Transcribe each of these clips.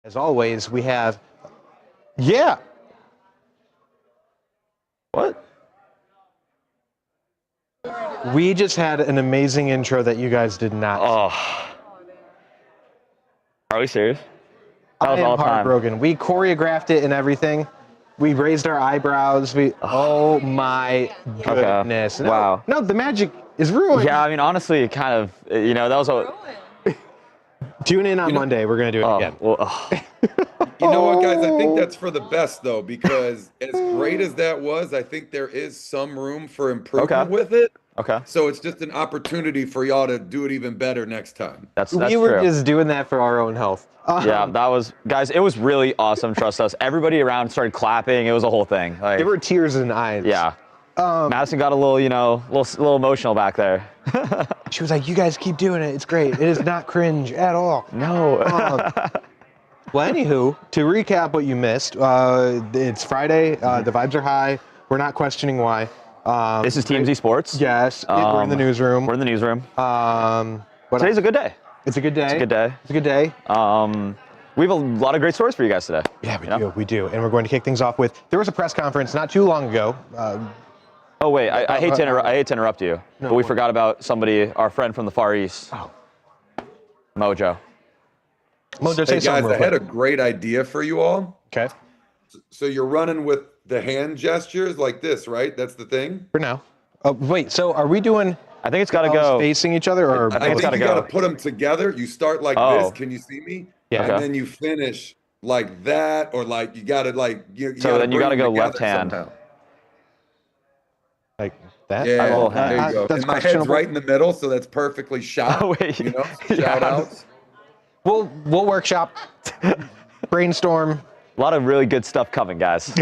As always, we have, yeah. What? We just had an amazing intro that you guys did not. Oh. Are we serious? That I was am all time. heartbroken. We choreographed it and everything. We raised our eyebrows. Oh my goodness. Okay. No, Wow. No, the magic is ruined. Yeah, I mean, honestly, it kind of, that was a... Tune in on Monday. We're going to do it again. Well, You know what, guys? I think that's for the best, though, because as great as that was, I think there is some room for improvement with it. Okay. So it's just an opportunity for y'all to do it even better next time. That's we were true. just doing that for our own health. Yeah, that was, guys, it was really awesome. Trust us. Everybody around started clapping. It was a whole thing. Like, There were tears in eyes. yeah. Madison got a little, little emotional back there. She was like, you guys keep doing it. It's great. It is not cringe at all. No. Well, anywho, to recap what you missed, it's Friday. The vibes are high. We're not questioning why. This is TMZ Sports. Yes, we're in the newsroom. We're in the newsroom. What Today's else? a good day. It's a good day. It's a good day. It's a good day. We have a lot of great stories for you guys today. Yeah, we do. And we're going to kick things off with, there was a press conference not too long ago. Oh, wait, I hate to interrupt you, but we forgot about somebody, our friend from the Far East. Oh. Mojo. Mojo, say Hey, guys, something I real had a quick. great idea for you all. Okay, So you're running with the hand gestures like this, right? That's the thing? for now. Wait, so are we doing I think it's got to go. facing each other? Or I think gotta you got to go. put them together. You start like Oh. this. Can you see me? Yeah. And Okay. then you finish like that, or like you got to like So then you got gotta to go left hand. like that? Yeah, will there you go. That's And my head's questionable. right in the middle, so that's perfectly shot. Oh, wait. You know, Yeah. shout outs. We'll workshop, brainstorm. A lot of really good stuff coming, guys.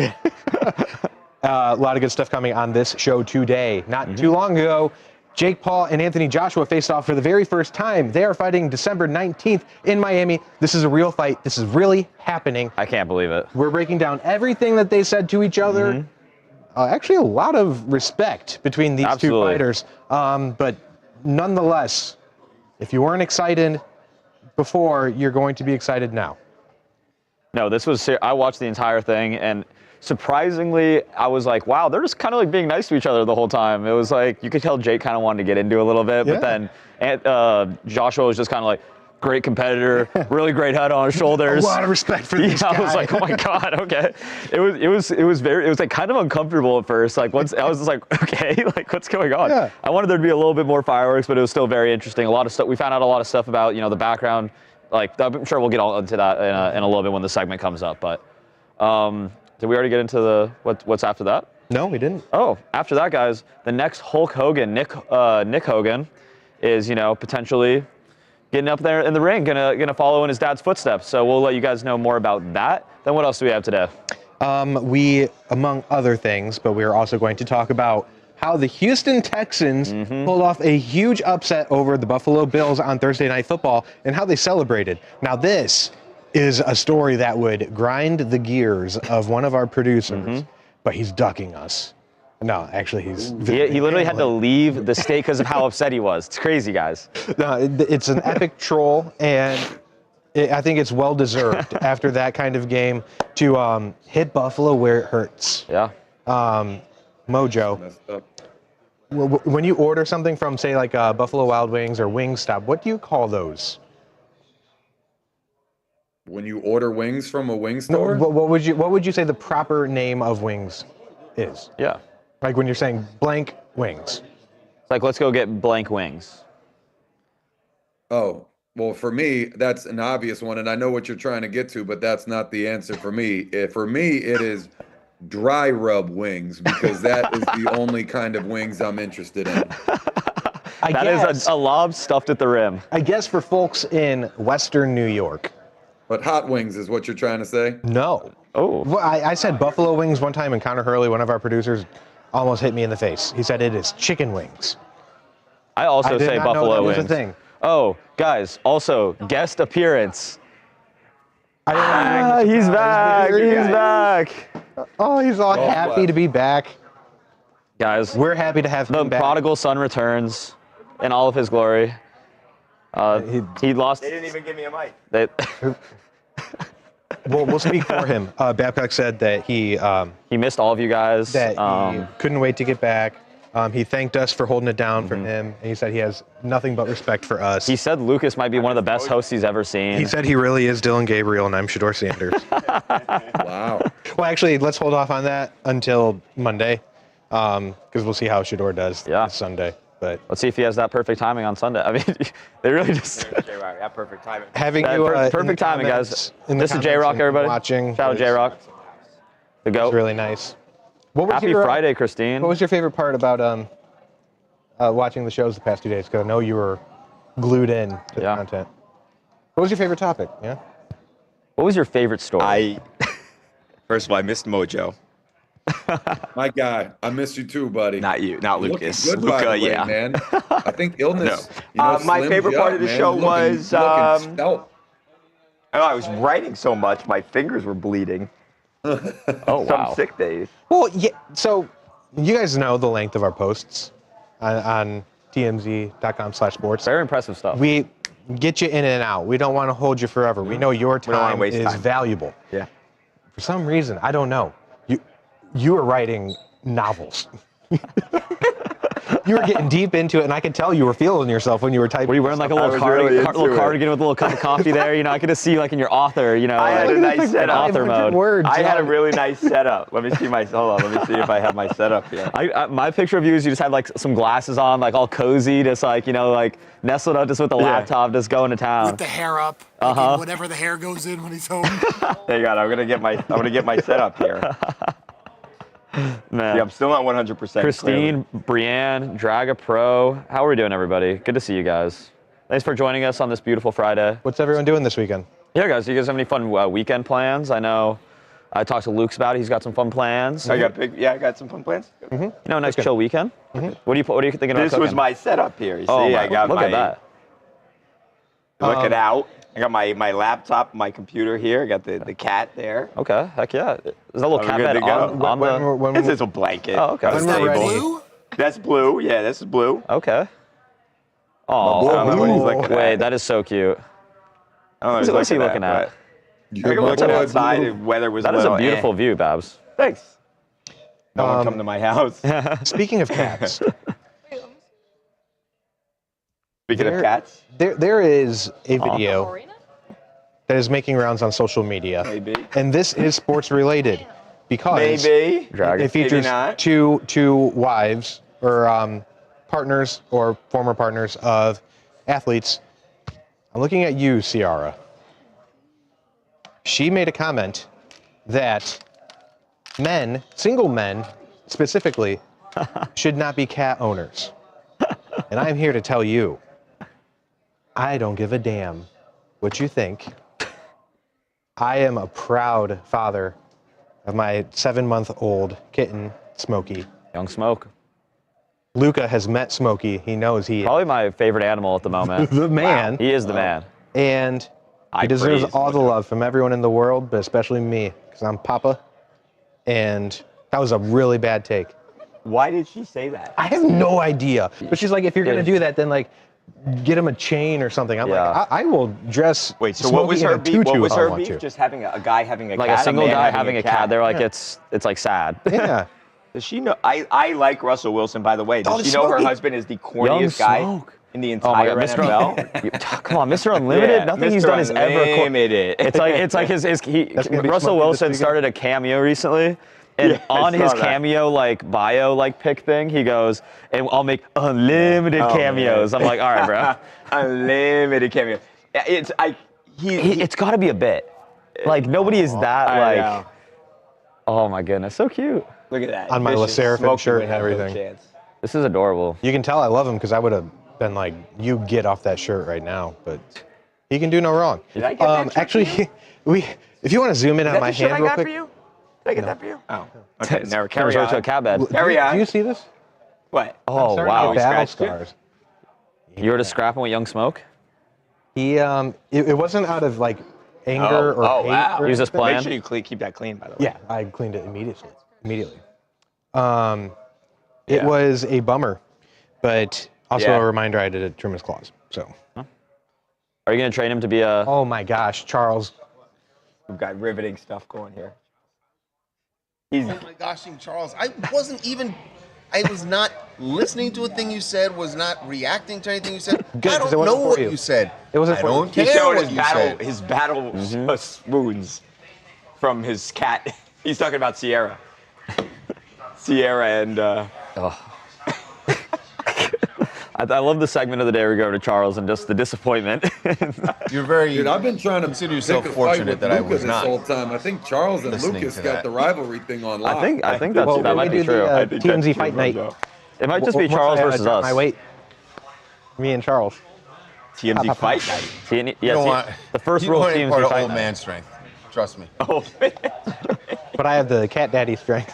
A lot of good stuff coming on this show today. Not too long ago, Jake Paul and Anthony Joshua faced off for the very first time. They are fighting December 19th in Miami. This is a real fight. This is really happening. I can't believe it. We're breaking down everything that they said to each other. Actually, a lot of respect between these two Absolutely. fighters. But nonetheless, if you weren't excited before, you're going to be excited now. No, this was, I watched the entire thing, and surprisingly, I was like, wow, they're just kind of like being nice to each other the whole time. It was like, you could tell Jake kind of wanted to get into it a little bit, but then Joshua was just kind of like, great competitor, really great head on his shoulders. A lot of respect for this guy. I was like, oh my God, okay. It was like kind of uncomfortable at first. Like once I was just like, okay, like what's going on? Yeah. I wanted there to be a little bit more fireworks, but it was still very interesting. A lot of stuff, we found out a lot of stuff about, the background. Like I'm sure we'll get all into that in a little bit when the segment comes up, but did we already get into what's after that? No, we didn't. Oh, after that, guys, the next Hulk Hogan, Nick Hogan, is potentially getting up there in the ring, gonna follow in his dad's footsteps. So we'll let you guys know more about that. Then what else do we have today? We, among other things, but we are also going to talk about how the Houston Texans pulled off a huge upset over the Buffalo Bills on Thursday Night Football and how they celebrated. Now, this is a story that would grind the gears of one of our producers, but he's ducking us. No, actually, He literally had to leave the state because of how upset he was. It's crazy, guys. No, it's an epic troll, and I think it's well-deserved after that kind of game to hit Buffalo where it hurts. Yeah. Mojo, Messed up. when you order something from, say, like Buffalo Wild Wings or Wingstop, what do you call those? When you order wings from a wing store, What would you say the proper name of wings is? Yeah. Like when you're saying blank wings. It's like, let's go get blank wings. oh, well, for me, that's an obvious one, and I know what you're trying to get to, but that's not the answer for me. For me, it is dry rub wings, because that is the only kind of wings I'm interested in. That is a lob stuffed at the rim. I guess for folks in Western New York. But hot wings is what you're trying to say? No. Oh. Well, I said buffalo wings one time, and Connor Hurley, one of our producers, almost hit me in the face. He said it is chicken wings. I also I did say not know buffalo that was a wings. thing. Oh, guys, also guest appearance. I didn't know He's back. Here he He's is. back. Oh, he's all Oh, happy wow. to be back. Guys, We're happy to have the him back. prodigal son returns in all of his glory. He lost. They didn't even give me a mic. They, we'll speak for him. Babcock said that he missed all of you guys. That he couldn't wait to get back. He thanked us for holding it down for him, and he said he has nothing but respect for us. He said Lucas might be one of the best hosts he's ever seen. He said he really is Dylan Gabriel, and I'm Shador Sanders. Wow. Well, actually, let's hold off on that until Monday, because we'll see how Shador does this Sunday. But let's see if he has that perfect timing on Sunday. I mean, they really just that perfect timing. Having that you perfect timing, guys. This is J-Rock, everybody. Watching. Shout out J-Rock. The GOAT. It was really nice. What was Happy your, Friday, Christine. What was your favorite part about watching the shows the past 2 days? Because I know you were glued in to the content. What was your favorite topic? Yeah. What was your favorite story? First of all, I missed Mojo. My guy, I miss you too, buddy. Not you, not Lucas. Good, by the way, yeah, man. I think illness. No. My favorite part of the show was stout. I was writing so much, my fingers were bleeding. Oh, wow. Some sick days. Well, yeah. So you guys know the length of our posts on TMZ.com/sports. Very impressive stuff. We get you in and out. We don't want to hold you forever. We know your time is valuable. Yeah. For some reason, I don't know. You were writing novels. You were getting deep into it, and I could tell you were feeling yourself when you were typing. Were you wearing like a little cardigan, cardigan with a little cup of coffee there? You know, I could just see you like in your author, you know, I had a nice setup. Author mode. Words, I had a really nice setup. Let me see hold on, let me see if I have my setup here. My picture of you is you just had like some glasses on, like all cozy, just like, you know, like nestled up just with the laptop, just going to town. With the hair up, whatever the hair goes in when he's home. Thank God, I'm gonna get my setup here. Man. Yeah, I'm still not 100%. Christine, Brianne, Draga Pro, how are we doing, everybody? Good to see you guys. Thanks for joining us on this beautiful Friday. What's everyone doing this weekend? Yeah, guys, do you guys have any fun weekend plans? I know I talked to Luke's about it. He's got some fun plans. I got some fun plans. You know, nice chill weekend. What are you thinking about This cooking? was my setup here. You see, I got look at that. Look it out. I got my laptop, my computer here. I got the cat there. Okay, heck yeah. Is that a little cat bed on the... This is a blanket. Oh, okay. Is that blue? That's blue. Yeah, this is blue. Okay. Oh, wait, that is so cute. What's he looking at? Looking outside, the weather was That is a beautiful view, Babs. Thanks. No one come to my house. Speaking of cats, Speaking of cats, there is a video that is making rounds on social media. Maybe. And this is sports related because it features two wives or partners or former partners of athletes. I'm looking at you, Ciara. She made a comment that men, single men specifically, should not be cat owners. And I'm here to tell you, I don't give a damn what you think. I am a proud father of my 7-month-old kitten, Smokey. Young Smoke. Luca has met Smokey. He knows he Probably my favorite animal at the moment. the man. He is the man. And he deserves all the love from everyone in the world, but especially me, because I'm Papa. And that was a really bad take. Why did she say that? I have no idea. But she's like, if you're going to do that, then like, get him a chain or something. I'm like, I will dress. Wait, so what was her beef? What was her beef? Just having a guy having a like cat? A single guy having a cat. They're like, it's like sad. Yeah. Does she know? I like Russell Wilson, by the way. Does she know her husband is the corniest guy in the entire NFL? Come on, Mr. Unlimited. Nothing he's done is ever Unlimited. It's like his Russell Wilson started a cameo recently. And on his cameo bio pick thing, he goes, and I'll make unlimited cameos. I'm like, all right, bro. Unlimited cameo. It's got to be a bit. Like nobody is that Oh my goodness, so cute. Look at that. On my LeSeraphim shirt and everything. This is adorable. You can tell I love him because I would have been like, you get off that shirt right now. But he can do no wrong. Did I get that shirt actually, if you want to zoom in on my hand real quick. Did I get that for you? Oh. Okay, now carry on. To a cat bed. Carry on. Do you see this? What? Oh, wow. Battle scars. You were just scrapping with Young Smoke? He, it wasn't out of like anger or hate. Wow. He was just playing? Make sure you keep that clean, by the way. Yeah, I cleaned it immediately. It was a bummer, but also a reminder I had to trim his claws. So. Are you going to train him to be a... Oh my gosh, Charles. We've got riveting stuff going here. He's Oh my gosh, Charles, I was not listening to a thing you said, was not reacting to anything you said. Good, I 'cause it don't wasn't know for what you. you said. It wasn't I for you. don't He's care showing what you said. his battle wounds from his cat. He's talking about Sierra. Sierra and I love the segment of the day where we go to Charles and just the disappointment. You're very. Dude, I've been trying to consider pick yourself a fight fortunate with that I Luka was this not whole time. I think Charles and listening Lucas to got that. the rivalry thing on lock. I think that Well, might we be do true. the TMZ fight night. It might just be Once Charles I, versus drop us. My weight. Me and Charles. TMZ Fight Night. Yeah, don't want- the first you rule don't of want any TMZ part of fight old night. man strength. Trust me. Oh, man. But I have the cat daddy strength.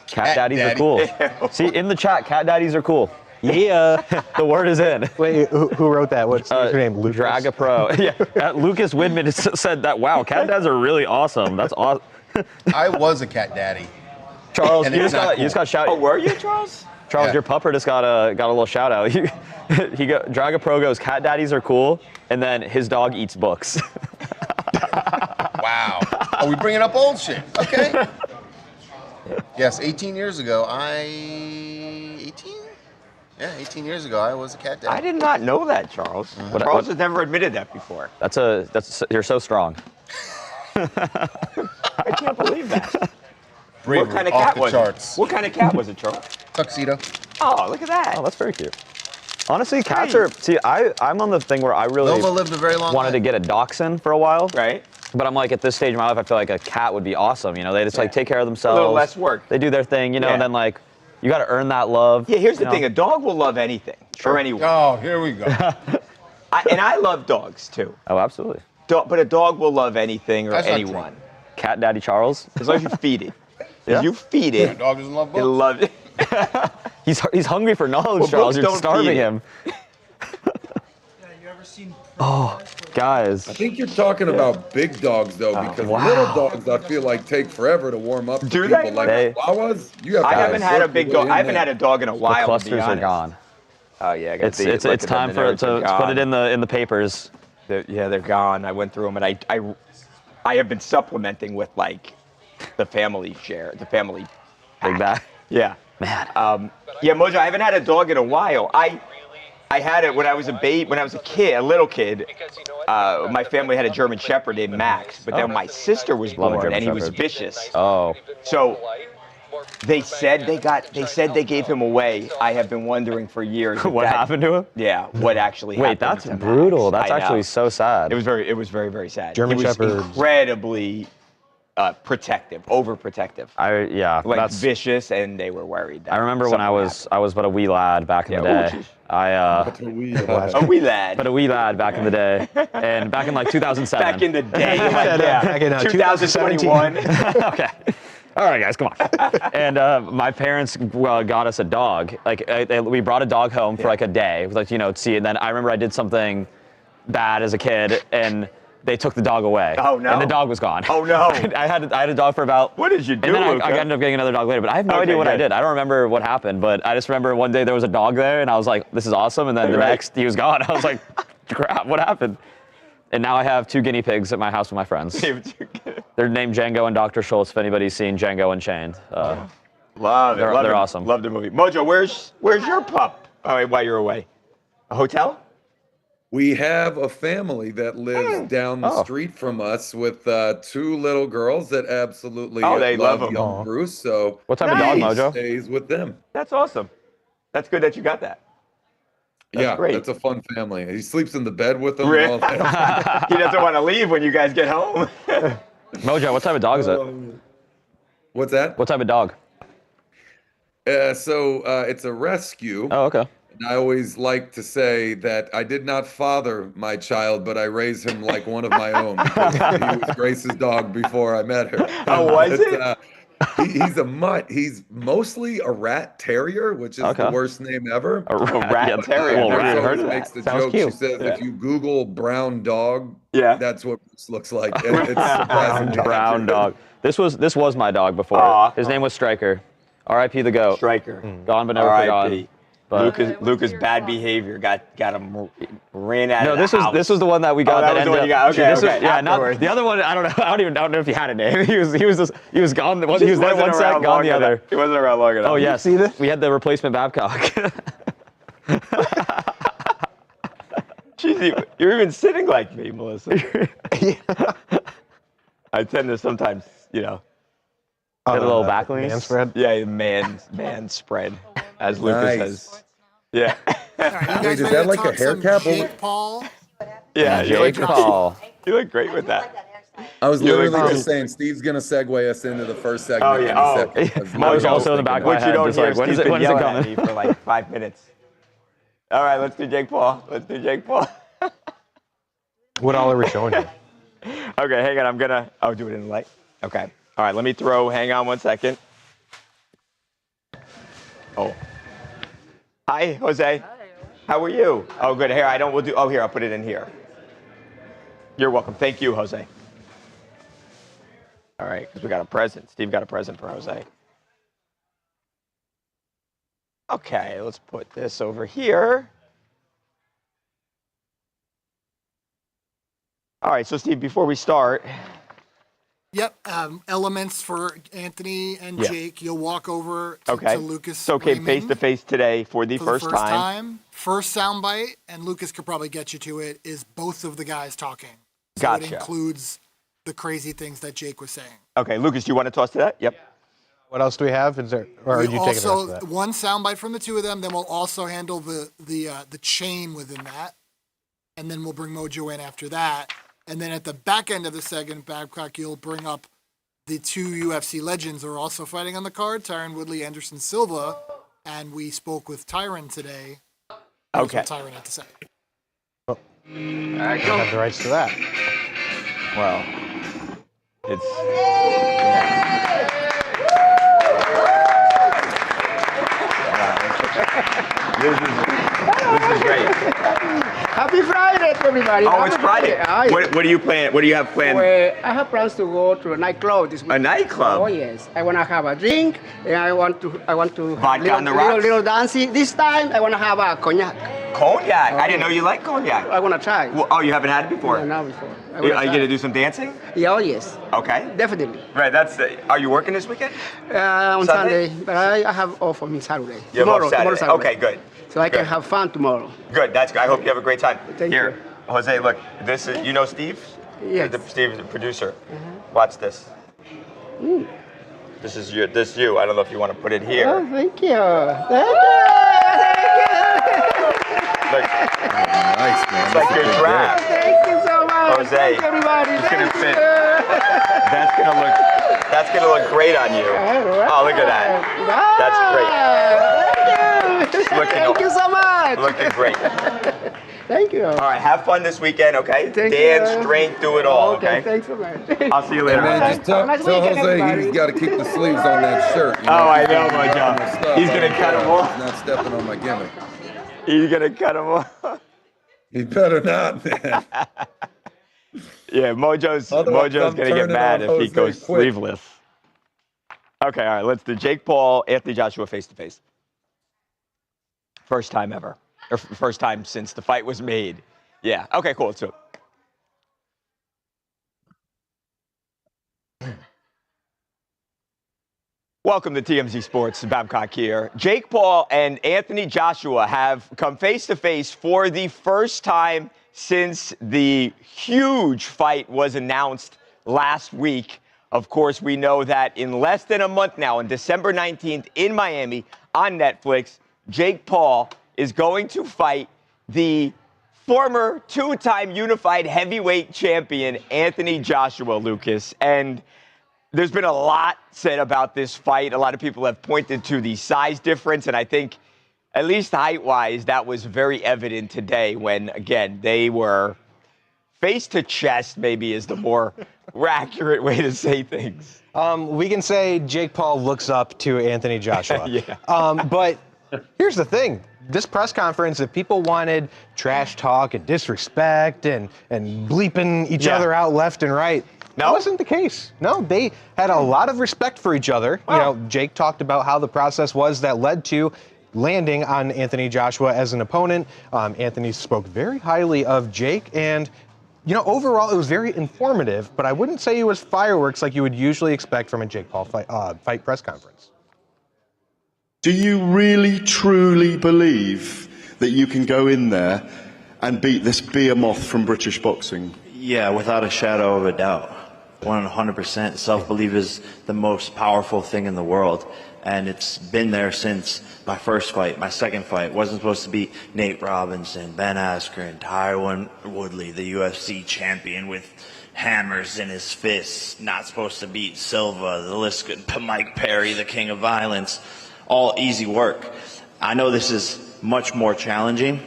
Cat daddies daddy. are cool. See, in the chat, cat daddies are cool. Yeah, the word is in. Wait, who wrote that? What's your name? Lucas? Draga Pro. Yeah, Lucas Widman said that. Wow, cat dads are really awesome. That's awesome. I was a cat daddy. Charles, And you it's not just got shout. Oh, were you, Charles? Charles, Yeah. your pupper just got a little shout out. Draga Pro goes, cat daddies are cool, and then his dog eats books. Wow. Are we bringing up old shit? Okay. Yes, 18 years ago, 18? Yeah, 18 years ago, I was a cat daddy. I did not know that, Charles. Charles has never admitted that before. You're so strong. I can't believe that. Bravery, What kind of off cat the was charts. it? What kind of cat was it, Charles? Tuxedo. Oh, look at that. Oh, that's very cute. Honestly, cats are. See, I'm on the thing where I really Nova lived a very long wanted to life. get a dachshund for a while. Right? But I'm like, at this stage of my life, I feel like a cat would be awesome. You know, they just like take care of themselves. A little less work. They do their thing, you know, Yeah. and then like, you got to earn that love. Yeah, here's the you know? thing. A dog will love anything or anyone. Oh, here we go. And I love dogs, too. Oh, absolutely. But a dog will love anything or That's not anyone. Cat Daddy Charles. As long as you feed it. Yeah. If you feed My it, dog doesn't love it'll books. love it. He's hungry for knowledge, Well, Charles. books You're don't starving feed him. You ever seen? Guys. I think you're talking about big dogs though, because little dogs I feel like take forever to warm up to Do people. they? Like They- Chihuahuas, you have I to haven't had a work big your way dog. in I haven't there. had a dog in a while. The to be clusters are honest. gone. Oh yeah, I got It's time for to put it in the papers. They're gone. I went through them, and I have been supplementing with like the family share, the family Big bag. Yeah. Man. Yeah, Mojo, I haven't had a dog in a while. I had it when I was a kid, a little kid. My family had a German Shepherd named Max, but then my sister was Love a born, German and he was Shepherd. vicious. Oh. So they said they gave him away. I have been wondering for years. if What that- happened to him? Yeah, what actually happened? Wait, that's to Max. brutal. That's I know. actually so sad. It was very, very sad. German he was Shepherds. incredibly protective, overprotective, Yeah. like That's. vicious, and they were worried. That I remember when something I was but a wee lad back in the Yeah, day. ooh, geez. That's happened. A wee lad. But a wee lad back in the day, and back in like 2007. Back in the day, like, yeah, Back in, 2021. Okay. All right, guys, come on. And my parents got us a dog. Like we brought a dog home for like a day, like see. And then I remember I did something bad as a kid, and they took the dog away. Oh, no. And the dog was gone. Oh, no. I had a dog for about. What did you do, And then Luca? I ended up getting another dog later, but I have no Okay, idea what I good. did. I don't remember what happened, but I just remember one day there was a dog there, and I was like, "This is awesome." And then the Right. next, he was gone. I was like, "Crap, what happened?" And now I have 2 guinea pigs at my house with my friends. They're named Django and Dr. Schultz. If anybody's seen Django Unchained, Love it. They're awesome. Love the movie. Mojo, where's your pup? Oh, wait, while you're away, a hotel? We have a family that lives down the street from us with 2 little girls that absolutely They love him. young Bruce. So what type of dog, Nice. Mojo? stays with them. That's awesome. That's good that you got that. Yeah, great. that's a fun family. He sleeps in the bed with them. Really? And all that. He doesn't want to leave when you guys get home. Mojo, what type of dog is it? What's that? What type of dog? So it's a rescue. Oh, okay. And I always like to say that I did not father my child, but I raised him like one of my own because he was Grace's dog before I met her. Oh, was it? He's a mutt. He's mostly a rat terrier, which is Okay. the worst name ever. A rat yeah, terrier. little Bruce rat. always heard of makes that. the Sounds joke. cute. She says if you Google brown dog, Yeah. that's what Bruce looks like. And it's surprisingly Brown accurate. dog. This was my dog before. Aw. His name was Striker. R.I.P. the goat. Striker. Gone but never R.I.P. forgotten. But Lucas' bad behavior got him ran out of the house. This was the one that we got. That was the one you got. Okay, Yeah, not the other one. I don't know if he had a name. He was gone. He was there one side, gone the other. He wasn't around long enough. Oh yes, see this? We had the replacement Babcock. Jeez, you're even sitting like me, Melissa. I tend to sometimes, Get a little back lean. Man spread. Yeah, man spread, as Lucas says. Yeah. Wait, is that like a hair cap? Jake Paul. Yeah, Jake Paul. You look great with that. I was literally just saying, Steve's gonna segue us into the first segment. Oh, yeah. In a second. I was also in the back of my What you head, don't just hear, like, when is Steve's it been yelling at coming? me for like 5 minutes. All right, let's do Jake Paul. What all are we showing you? Okay, hang on. I'm gonna. Oh, do it in the light. Okay. All right. Let me throw. Hang on 1 second. Oh. Hi, Jose. How are you? Oh, good. Here, We'll do. Oh, here. I'll put it in here. You're welcome. Thank you, Jose. All right, because we got a present. Steve got a present for Jose. Okay, let's put this over here. All right, so Steve, before we start. Yep, elements for Anthony and Jake. You'll walk over to Lucas. So, okay, Raymond face to face today for the first time. First soundbite, and Lucas could probably get you to it, is both of the guys talking. So Gotcha. it includes the crazy things that Jake was saying. Okay, Lucas, do you want to toss to that? Yep. What else do we have? Is there, or are you taking the rest of that? One soundbite from the two of them. Then we'll also handle the chain within that, and then we'll bring Mojo in after that. And then at the back end of the segment, Babcock, you'll bring up the two UFC legends who are also fighting on the card, Tyron Woodley, Anderson Silva, and we spoke with Tyron today. Okay. What Tyron had to say. I have the rights to that. Well, it's. This is great. Happy Friday to everybody. Oh, it's Friday. What do you plan? What do you have planned? Well, I have plans to go to a nightclub this week. A nightclub? Oh yes. I want to have a drink, and I want to Vodka on the rocks? little dancing. This time I want to have a cognac. Cognac? I didn't know you liked cognac. I want to try. Well, oh, you haven't had it before? No, not before. Are you going to do some dancing? Yeah, oh yes. Okay. Definitely. Right. Are you working this weekend? On Sunday? Sunday, but I have off on Saturday. You have off Tomorrow Saturday. Saturday. Okay, good. So I can Good. have fun tomorrow. Good. That's good. I hope you have a great time. Thank Here, you. Jose, look. This is, you know Steve? Yes. Steve's the producer. Watch this. This is you. I don't know if you want to put it here. Oh, thank you. Look, Nice, man. it's like your draft. Thank you so much. Jose, Thank you, everybody. it's gonna Thank fit. you. That's gonna look great on you. Oh, look at that. That's great. Thank you so much. Looking great. Thank you. All right, have fun this weekend, okay? Thank Dance, you. drink, do it all, okay? Thanks so much. I'll see you later. Man, just tell Nice weekend, Jose everybody. he's got to keep the sleeves on that shirt. You Oh, I know, He's my got job. my stuff. He's gonna I don't cut care. him off. He's not stepping on my gimmick. He's gonna cut him off. He better not, man. Yeah, Mojo's Otherwise, gonna I'm get turning mad on if he Jose goes quick. sleeveless. Okay, all right, let's do Jake Paul, Anthony Joshua face to face. First time ever. Or first time since the fight was made. Yeah. Okay, cool. Let's do it. Welcome to TMZ Sports. Babcock here. Jake Paul and Anthony Joshua have come face to face for the first time since the huge fight was announced last week. Of course, we know that in less than a month now, on December 19th in Miami on Netflix, Jake Paul is going to fight the former two-time unified heavyweight champion, Anthony Joshua, Lucas. And there's been a lot said about this fight. A lot of people have pointed to the size difference, and I think, at least height-wise, that was very evident today when, again, they were face to chest, maybe is the more accurate way to say things. We can say Jake Paul looks up to Anthony Joshua. Yeah. But here's the thing. This press conference, if people wanted trash talk and disrespect and bleeping each other out left and right, that wasn't the case. No, they had a lot of respect for each other. Wow. You know, Jake talked about how the process was that led to landing on Anthony Joshua as an opponent. Anthony spoke very highly of Jake, and overall it was very informative, but I wouldn't say it was fireworks like you would usually expect from a Jake Paul fight press conference. Do you really, truly believe that you can go in there and beat this behemoth from British boxing? Yeah, without a shadow of a doubt. 100%. Self-belief is the most powerful thing in the world. And it's been there since my first fight, my second fight. Wasn't supposed to beat Nate Robinson, Ben Askren, Tyron Woodley, the UFC champion with hammers in his fists. Not supposed to beat Silva, the list could, Mike Perry, the king of violence. All easy work. I know this is much more challenging,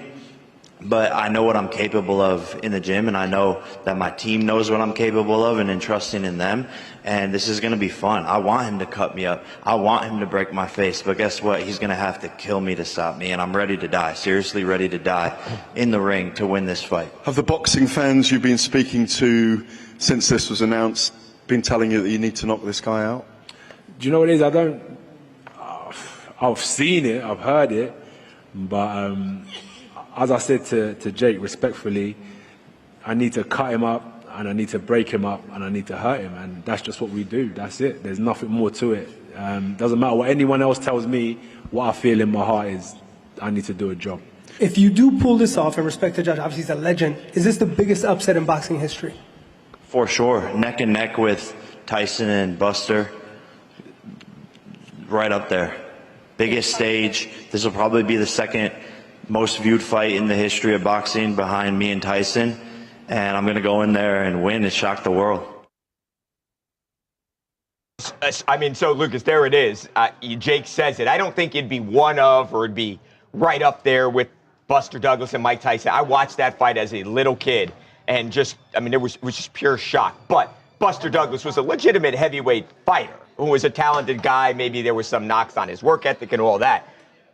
but I know what I'm capable of in the gym, and I know that my team knows what I'm capable of and entrusting in them, and this is going to be fun. I want him to cut me up. I want him to break my face, but guess what? He's going to have to kill me to stop me, and I'm ready to die, seriously ready to die in the ring to win this fight. Have the boxing fans you've been speaking to since this was announced been telling you that you need to knock this guy out? Do you know what it is? I've seen it, I've heard it, but as I said to Jake respectfully, I need to cut him up and I need to break him up and I need to hurt him, and that's just what we do. That's it. There's nothing more to it. Doesn't matter what anyone else tells me. What I feel in my heart is I need to do a job. If you do pull this off, and respect to Josh, obviously he's a legend, is this the biggest upset in boxing history? For sure. Neck and neck with Tyson and Buster. Right up there. Biggest stage. This will probably be the second most viewed fight in the history of boxing behind me and Tyson. And I'm going to go in there and win and shock the world. I mean, so Lucas, there it is. Jake says it. I don't think it'd be one of, or it'd be right up there with Buster Douglas and Mike Tyson. I watched that fight as a little kid, and it was just pure shock. But Buster Douglas was a legitimate heavyweight fighter who was a talented guy. Maybe there was some knocks on his work ethic and all that.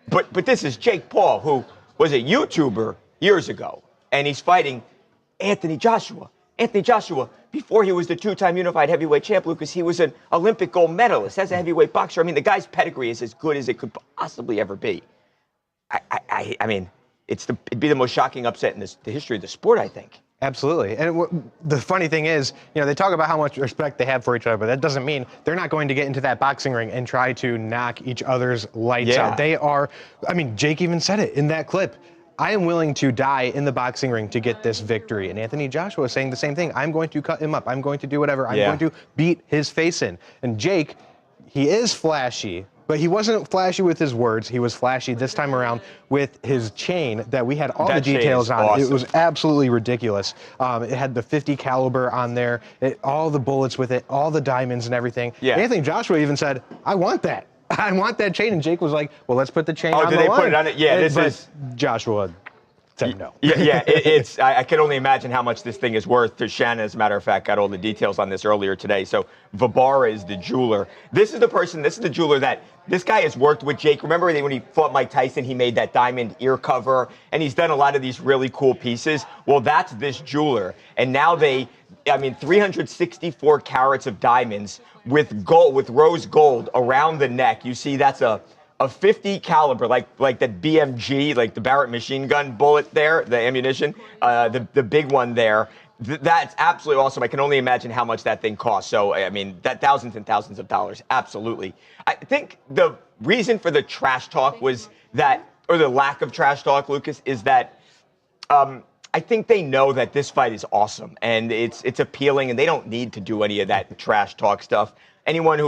But this is Jake Paul, who was a YouTuber years ago, and he's fighting Anthony Joshua. Anthony Joshua, before he was the two-time unified heavyweight champ, Lucas, he was an Olympic gold medalist as a heavyweight boxer. I mean, the guy's pedigree is as good as it could possibly ever be. I mean, it'd be the most shocking upset in the history of the sport, I think. Absolutely. And the funny thing is, they talk about how much respect they have for each other, but that doesn't mean they're not going to get into that boxing ring and try to knock each other's lights out. They are, Jake even said it in that clip. I am willing to die in the boxing ring to get this victory. And Anthony Joshua is saying the same thing. I'm going to cut him up. I'm going to do whatever. I'm going to beat his face in. And Jake, he is flashy, but he wasn't flashy with his words. He was flashy this time around with his chain that we had all the details on. Awesome. It was absolutely ridiculous. It had the .50 caliber on there, all the bullets with it, all the diamonds and everything. Yeah. Anthony Joshua even said, I want that. I want that chain. And Jake was like, well, let's put the chain on the line. Oh, did they put it on it? Yeah, Joshua said no. I can only imagine how much this thing is worth. To Shannon, as a matter of fact, got all the details on this earlier today. So Vibara is the jeweler. This is the jeweler that this guy has worked with Jake. Remember when he fought Mike Tyson, he made that diamond ear cover, and he's done a lot of these really cool pieces. Well, that's this jeweler. And now 364 carats of diamonds with gold, with rose gold around the neck. You see, that's a .50 caliber, like that BMG, like the Barrett machine gun bullet there, the ammunition, the big one there. That's absolutely awesome. I can only imagine how much that thing costs. So, that thousands and thousands of dollars, absolutely. I think the reason for the trash talk was that, or the lack of trash talk, Lucas, is that I think they know that this fight is awesome and it's appealing, and they don't need to do any of that trash talk stuff. Anyone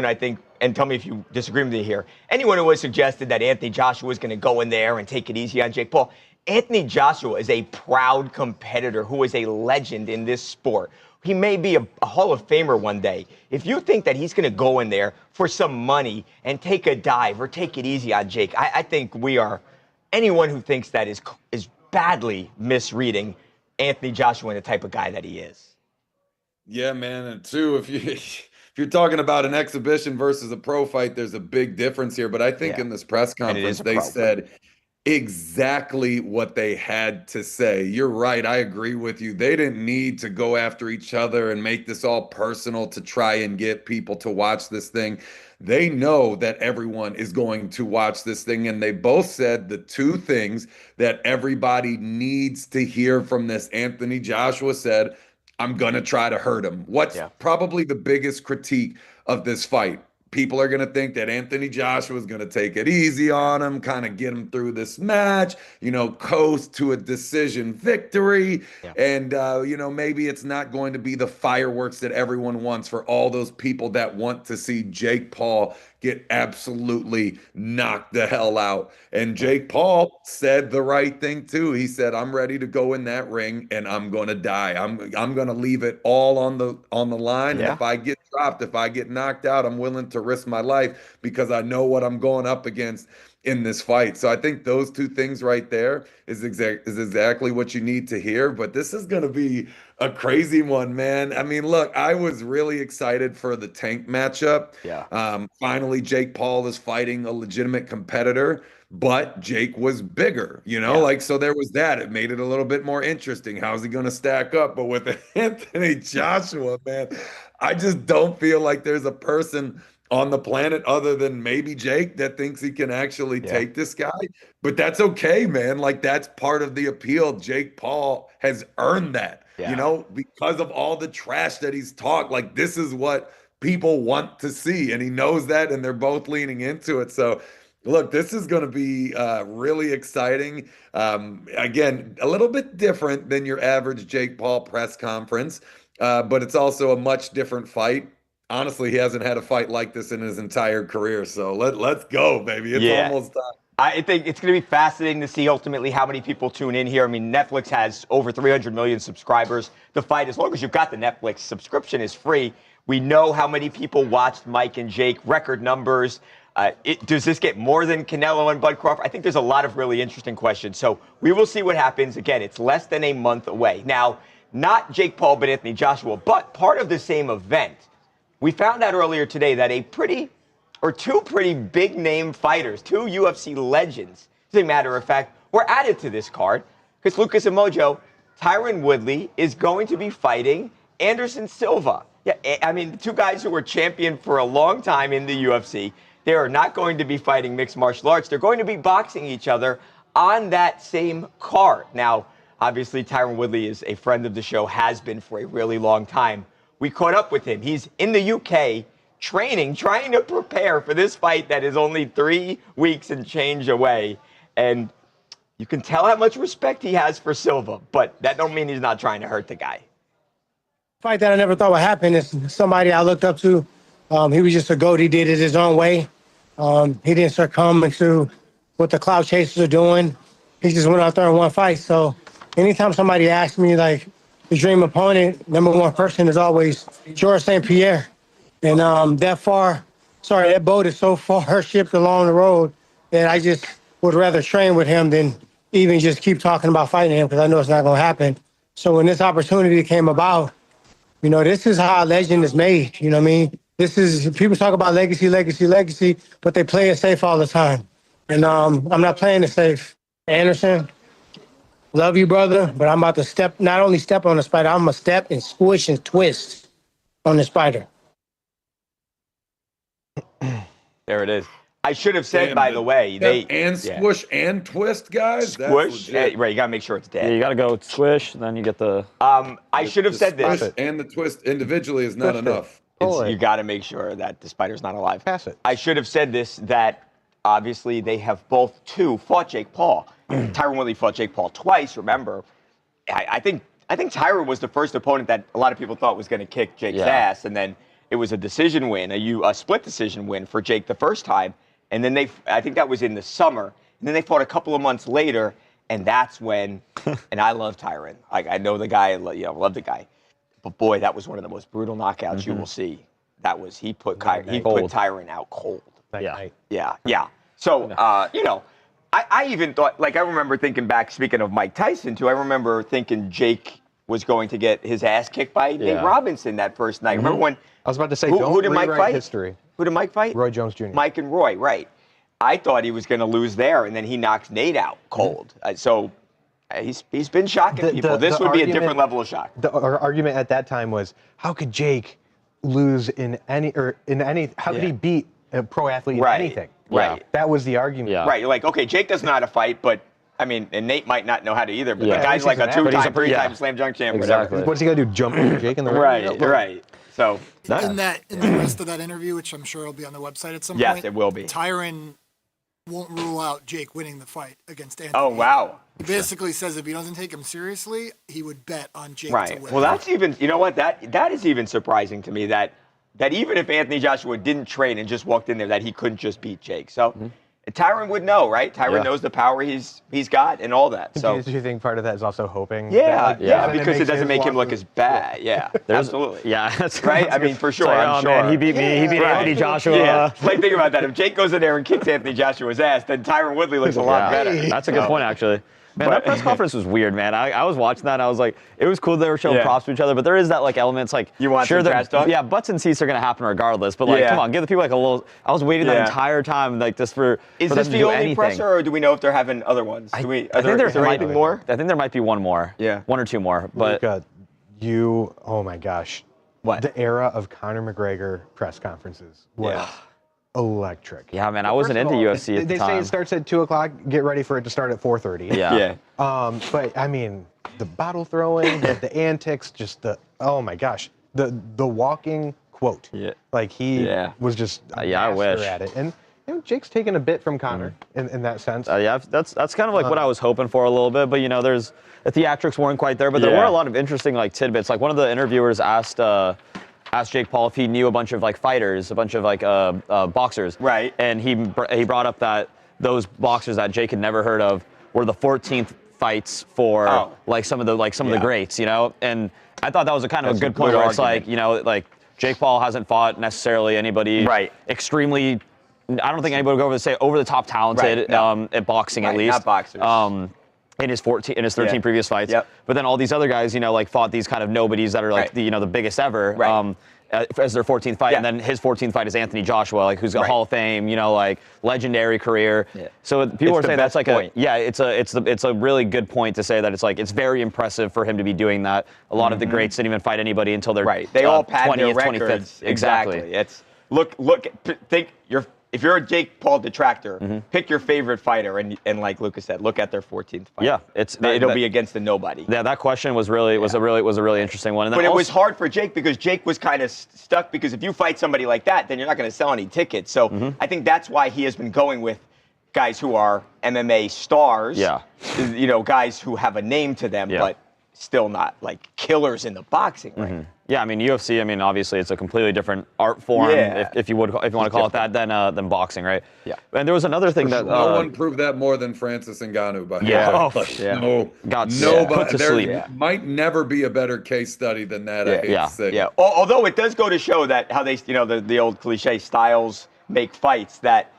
I think, and tell me if you disagree with me here, anyone who has suggested that Anthony Joshua is going to go in there and take it easy on Jake Paul, Anthony Joshua is a proud competitor who is a legend in this sport. He may be a Hall of Famer one day. If you think that he's going to go in there for some money and take a dive or take it easy on Jake, I think anyone who thinks that is badly misreading Anthony Joshua and the type of guy that he is. Yeah, man. And two, if you're talking about an exhibition versus a pro fight, there's a big difference here. But I think in this press conference, they said exactly what they had to say. You're right. I agree with you. They didn't need to go after each other and make this all personal to try and get people to watch this thing. They know that everyone is going to watch this thing. And they both said the two things that everybody needs to hear from this. Anthony Joshua said, I'm going to try to hurt him. What's probably the biggest critique of this fight? People are going to think that Anthony Joshua is going to take it easy on him, kind of get him through this match, coast to a decision victory. And, maybe it's not going to be the fireworks that everyone wants for all those people that want to see Jake Paul get absolutely knocked the hell out. And Jake Paul said the right thing too. He said, I'm ready to go in that ring and I'm going to die. I'm going to leave it all on the line. And if I get dropped, if I get knocked out, I'm willing to risk my life because I know what I'm going up against in this fight. So I think those two things right there is exactly what you need to hear. But this is going to be a crazy one, man. I mean, look, I was really excited for the Tank matchup. Finally, Jake Paul is fighting a legitimate competitor, but Jake was bigger, so there was that. It made it a little bit more interesting. How's he going to stack up? But with Anthony Joshua, man, I just don't feel like there's a person on the planet other than maybe Jake that thinks he can actually take this guy. But that's okay, man. Like, that's part of the appeal. Jake Paul has earned that, because of all the trash that he's talked. Like, this is what people want to see, and he knows that, and they're both leaning into it. So look, this is going to be really exciting. Again, a little bit different than your average Jake Paul press conference, but it's also a much different fight. Honestly, he hasn't had a fight like this in his entire career. So let's go, baby. It's almost time. I think it's going to be fascinating to see ultimately how many people tune in here. I mean, Netflix has over 300 million subscribers. The fight, as long as you've got the Netflix subscription, is free. We know how many people watched Mike and Jake, record numbers. Does this get more than Canelo and Bud Crawford? I think there's a lot of really interesting questions. So we will see what happens. Again, it's less than a month away. Now, not Jake Paul, but Anthony Joshua, but part of the same event. We found out earlier today that two pretty big name fighters, two UFC legends, as a matter of fact, were added to this card because Lucas and Mojo, Tyron Woodley is going to be fighting Anderson Silva. Yeah, I mean, the two guys who were champion for a long time in the UFC, they are not going to be fighting mixed martial arts. They're going to be boxing each other on that same card. Now, obviously, Tyron Woodley is a friend of the show, has been for a really long time. We caught up with him. He's in the UK training, trying to prepare for this fight that is only 3 weeks and change away. And you can tell how much respect he has for Silva, but that don't mean he's not trying to hurt the guy. Fight that I never thought would happen is somebody I looked up to. He was just a GOAT. He did it his own way. He didn't succumb to what the cloud chasers are doing. He just went out there and won fights. So anytime somebody asks me, like, the dream opponent, number one person is always George St. Pierre. And that boat is so far shipped along the road that I just would rather train with him than even just keep talking about fighting him because I know it's not going to happen. So when this opportunity came about, this is how a legend is made. You know what I mean? This is, people talk about legacy, but they play it safe all the time. And I'm not playing it safe. Anderson, love you, brother, but I'm about to not only step on the spider, I'm going to step and squish and twist on the spider. There it is. I should have said, by the way, squish and twist, guys. Squish, right? You gotta make sure it's dead. Yeah, you gotta go squish, and then you get the. I should have said this. And the twist individually is not enough. You gotta make sure that the spider's not alive. Pass it. I should have said this, that obviously they have both fought Jake Paul. Tyron Woodley fought Jake Paul twice. Remember, I think Tyron was the first opponent that a lot of people thought was going to kick Jake's ass, and then it was a decision win, a split decision win for Jake the first time. And then I think that was in the summer. And then they fought a couple of months later, and that's when, and I love Tyron. I know the guy, love the guy. But boy, that was one of the most brutal knockouts you will see. That was, he put Tyron out cold. Yeah. So, I even thought, I remember thinking back, speaking of Mike Tyson too, I remember thinking Jake was going to get his ass kicked by Nate Robinson that first night. Remember when? I was about to say, who did Mike fight? History. Who did Mike fight? Roy Jones Jr. Mike and Roy, right. I thought he was going to lose there, and then he knocks Nate out cold. So he's been shocking people. This would be a different level of shock. The argument at that time was, how could Jake lose in any? How could he beat a pro athlete in anything? Right. That was the argument. Yeah. Right. You're like, okay, Jake doesn't know how to fight, but I mean, and Nate might not know how to either. But the guy's like a 2-time, 3-time slam dunk champ. Exactly. What's he got to do? Jump over Jake in the ring? Right. So in the rest of that interview, which I'm sure will be on the website at some point. Yes, it will be. Tyron won't rule out Jake winning the fight against Anthony. Oh, wow. He basically says if he doesn't take him seriously, he would bet on Jake to win. Well, that's even, you know what, that is even surprising to me that even if Anthony Joshua didn't train and just walked in there, that he couldn't just beat Jake. So Tyron would know, right? Tyron knows the power he's got and all that. So do you think part of that is also hoping? Yeah, that, because it doesn't make him look as bad. Yeah, absolutely. Yeah, that's right. I mean, for sure. Like, I'm sure. Man, he beat me. He beat Anthony Joshua. Yeah. Like, think about that. If Jake goes in there and kicks Anthony Joshua's ass, then Tyron Woodley looks a lot better. That's a good point, actually. Man, that press conference was weird, man. I was watching that, and I was like, it was cool they were showing props to each other, but there is that, like, elements, like, you want some trash talk? Yeah, butts and seats are going to happen regardless, but, like, come on, give the people, like, a little, I was waiting that entire time, like, just for Is for this them to the do only anything. presser, or do we know if they're having other ones? I think there might be more? I think there might be one more. Yeah. One or two more, but. Luka, oh my gosh. What? The era of Conor McGregor press conferences was electric. Yeah, man, I wasn't into UFC at the They time. say it starts at 2 o'clock. Get ready for it to start at 4:30. Yeah. But I mean, the bottle throwing, the antics, just oh my gosh, the walking quote. Yeah. Like he was just a I wish. master at it. And Jake's taken a bit from Conor in that sense. Yeah, that's kind of like what I was hoping for a little bit, but the theatrics weren't quite there. But there were a lot of interesting like tidbits. Like one of the interviewers asked Jake Paul if he knew a bunch of like fighters, a bunch of like boxers. Right. And he brought up that those boxers that Jake had never heard of were the 14th fights for like some of the greats, And I thought that was a kind of a good point where it's like, like Jake Paul hasn't fought necessarily anybody extremely. I don't think anybody would go over to say over the top talented at boxing at least. Not boxers. In his 13 previous fights. Yep. But then all these other guys, like fought these kind of nobodies that are like the biggest ever. As their 14th fight, and then his 14th fight is Anthony Joshua, like who's got Hall of Fame, like legendary career. Yeah. So people are saying that's like point. it's a really good point to say that it's like it's very impressive for him to be doing that. A lot of the greats didn't even fight anybody until they're They all pad 20th, their records. 25th. Exactly. It's if you're a Jake Paul detractor, pick your favorite fighter, and like Lucas said, look at their 14th fight. Yeah, it'll be against the nobody. Yeah, that question was a really interesting one. And then but it was hard for Jake because Jake was kind of stuck because if you fight somebody like that, then you're not going to sell any tickets. So I think that's why he has been going with guys who are MMA stars. Yeah. Guys who have a name to them, but still not like killers in the boxing ring. Yeah, I mean UFC. I mean, obviously, it's a completely different art form, if you want to call it that, than boxing, right? Yeah. And there was another thing that no one proved that more than Francis Ngannou. By nobody. There might never be a better case study than that. I hate to say. Yeah. Although it does go to show that how they, the old cliche styles make fights. That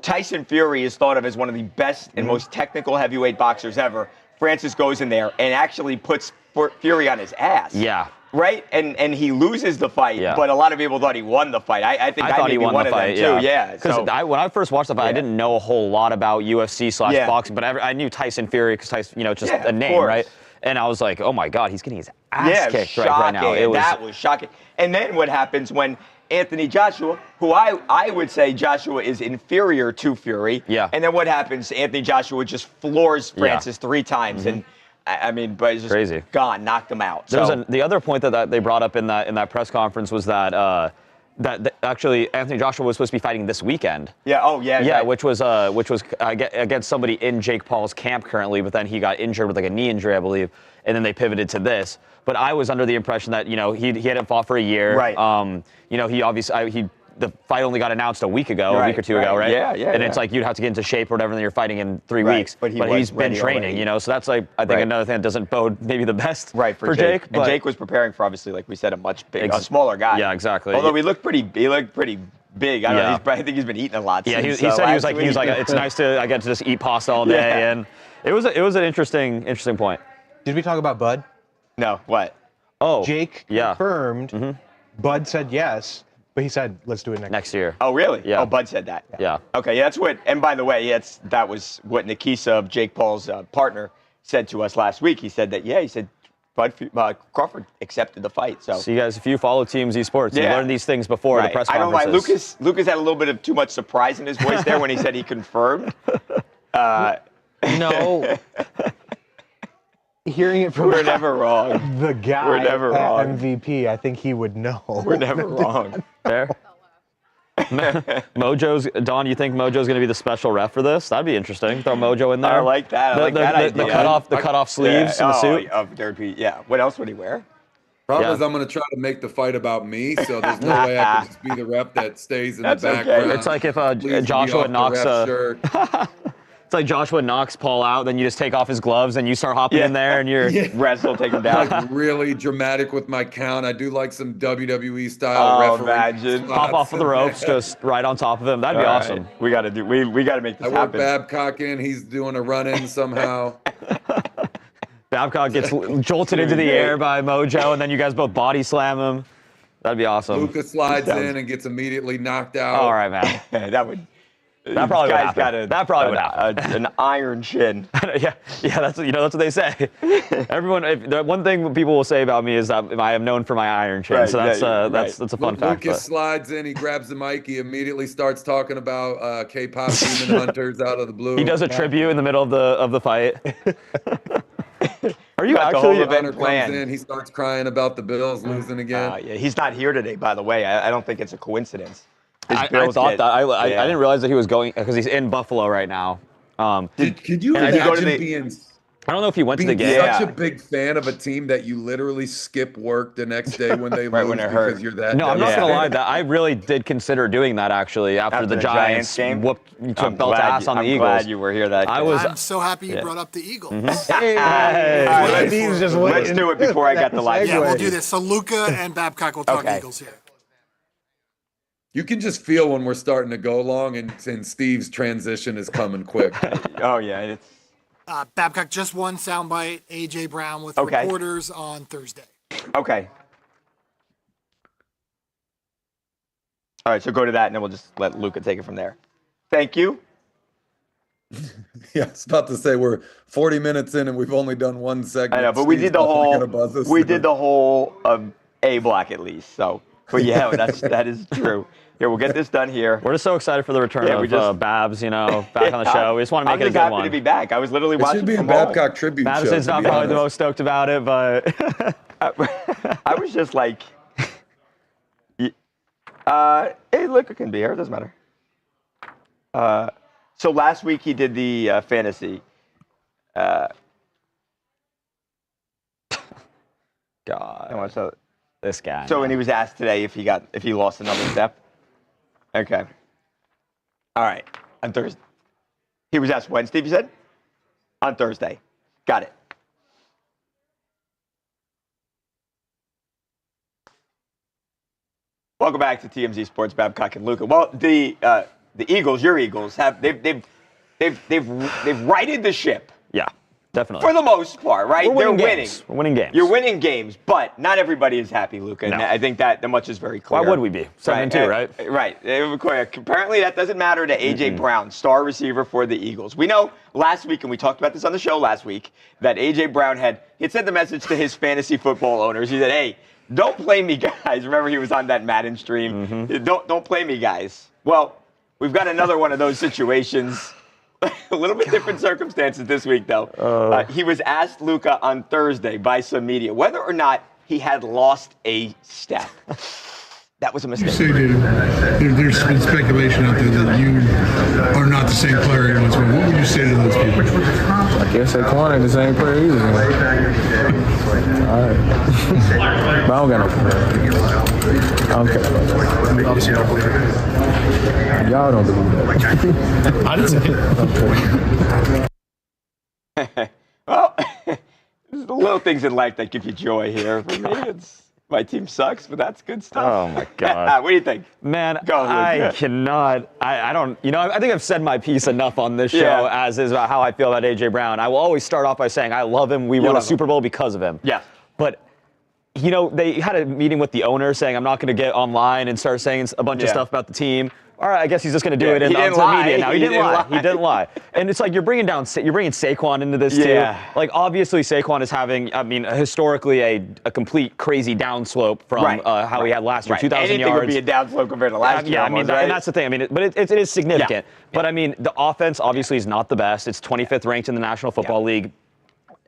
Tyson Fury is thought of as one of the best and most technical heavyweight boxers ever. Francis goes in there and actually puts Fury on his ass. Yeah. Right? And he loses the fight, but a lot of people thought he won the fight. I think I thought he won the fight, too. Yeah. Because when I first watched the fight, I didn't know a whole lot about UFC / boxing, but I knew Tyson Fury because Tyson, just a name, right? And I was like, oh my God, he's getting his ass kicked right now. That was shocking. And then what happens when Anthony Joshua, who I would say Joshua is inferior to Fury. Yeah. And then what happens? Anthony Joshua just floors Francis 3 times. And I mean, but it's just crazy. Gone, knocked him out. The other point that they brought up in that press conference was that that actually Anthony Joshua was supposed to be fighting this weekend. Yeah. Oh, yeah. Yeah, right. which was against somebody in Jake Paul's camp currently, but then he got injured with like a knee injury, I believe, and then they pivoted to this. But I was under the impression that he hadn't fought for a year. Right. He obviously the fight only got announced a week or two ago, right? Yeah. And it's like you'd have to get into shape or whatever, and then you're fighting in 3 weeks. But he's been training, so that's like I think another thing that doesn't bode maybe the best for Jake. And Jake was preparing for, obviously, like we said, a smaller guy. Yeah, exactly. Although he looked pretty big. I don't know. I think he's been eating a lot. Yeah, he said he was like it's nice I get to just eat pasta all day, and it was an interesting point. Did we talk about Bud? No. What? Oh, Jake confirmed. Bud said yes. But he said, let's do it next year. Oh, really? Yeah. Oh, Bud said that. Yeah. Okay, that's what, and by the way, that was what Nikisa, Jake Paul's partner, said to us last week. He said that, he said Crawford accepted the fight. So you guys, if you follow TMZ Sports, you learned these things before the press conferences. I don't lie. Lucas had a little bit of too much surprise in his voice there when he said he confirmed. No. Hearing it from We're never wrong. The guy We're never at wrong. MVP, I think he would know. We're never wrong. Fair. Don, you think Mojo's going to be the special ref for this? That'd be interesting. Throw Mojo in there. I like that. I like that idea. The cutoff sleeves in the suit. There'd be, What else would he wear? Problem is, I'm going to try to make the fight about me, so there's no way I can just be the rep that stays in the background. It's like if Joshua knocks It's like Joshua knocks Paul out, then you just take off his gloves and you start hopping in there and you're wrestle, take him down. Like really dramatic with my count. I do like some WWE style imagine. Hop off of the ropes, just right on top of him. That'd be awesome. Right. We gotta make this happen. I work Babcock in. He's doing a run-in somehow. Babcock gets jolted into the air by Mojo, and then you guys both body slam him. That'd be awesome. Lucas slides in and gets immediately knocked out. All right, man. That probably would happen. That probably would happen. An iron chin. yeah, that's what they say. The one thing people will say about me is that I am known for my iron chin. Right, so that's a fun fact. Lucas slides in, he grabs the mic, he immediately starts talking about K-pop demon hunters out of the blue. He does a tribute in the middle of the fight. Are you actually event comes in, he starts crying about the Bills losing again. He's not here today, by the way. I don't think it's a coincidence. I thought that. I didn't realize that he was going because he's in Buffalo right now. Could you imagine being? I don't know if he went to the game. Such a big fan of a team that you literally skip work the next day when they lose because you're that. No, I'm not gonna lie. That I really did consider doing that actually after the Giants game took belt ass on the Eagles. I'm glad you were here that day. I'm so happy you brought up the Eagles. Let's do it before I got the live. Yeah, we'll do this. So Luca and Babcock will talk Eagles here. You can just feel when we're starting to go along, and Steve's transition is coming quick. Oh yeah, Babcock just won soundbite. AJ Brown with reporters on Thursday. Okay. All right, so go to that, and then we'll just let Luca take it from there. Thank you. Yeah, I was about to say we're 40 minutes in, and we've only done one segment. I know, but we did the whole A block at least. So, but yeah, that is true. Here, we'll get this done here. We're just so excited for the return of Babs, back on the show. We just want to make it a good one. I'm happy to be back. I was literally watching. It should be a Babcock tribute show. Babs is not probably the most stoked about it, but I was just like, hey, look, it can be here. It doesn't matter. So last week he did the fantasy. God, this guy. So when he was asked today if he lost another step. Okay. All right. On Thursday. He was asked when, Steve, you said? On Thursday. Got it. Welcome back to TMZ Sports, Babcock and Luca. Well, the Eagles, your Eagles, they've righted the ship. Yeah. Definitely. For the most part, right? They're winning. We're winning games. You're winning games, but not everybody is happy, Luca. No. And I think that much is very clear. Why would we be? 7-2, right? Right. Apparently, that doesn't matter to A.J. Brown, star receiver for the Eagles. We know last week, and we talked about this on the show last week, that A.J. Brown had sent the message to his fantasy football owners. He said, hey, don't play me, guys. Remember, he was on that Madden stream. Don't play me, guys. Well, we've got another one of those situations. A little bit different circumstances this week, though. He was asked, Luca, on Thursday by some media whether or not he had lost a step. That was a mistake. You say there's been speculation out there that you are not the same player you once were. What would you say to those people? I guess Saquon ain't the same player either. All right. But I don't got no player. I don't care. Obviously, don't believe it. Y'all don't believe that. I didn't say it. Well, there's the little things in life that give you joy here. For me, my team sucks, but that's good stuff. Oh, my God. What do you think? Man, I cannot. I don't. I think I've said my piece enough on this show as is about how I feel about A.J. Brown. I will always start off by saying I love him. We won a Super Bowl because of him. Yeah. But you know, they had a meeting with the owner saying, I'm not going to get online and start saying a bunch of stuff about the team. All right, I guess he's just going to do it onto the media now. He didn't lie. He didn't lie. And it's like you're bringing Saquon into this too. Like obviously Saquon is having, I mean, historically a complete crazy downslope from how he had last year, 2,000 Anything yards. would be a downslope compared to last year. Yeah, I mean, and that's the thing. I mean, but it is significant. But I mean, the offense obviously is not the best. It's 25th ranked in the National Football League.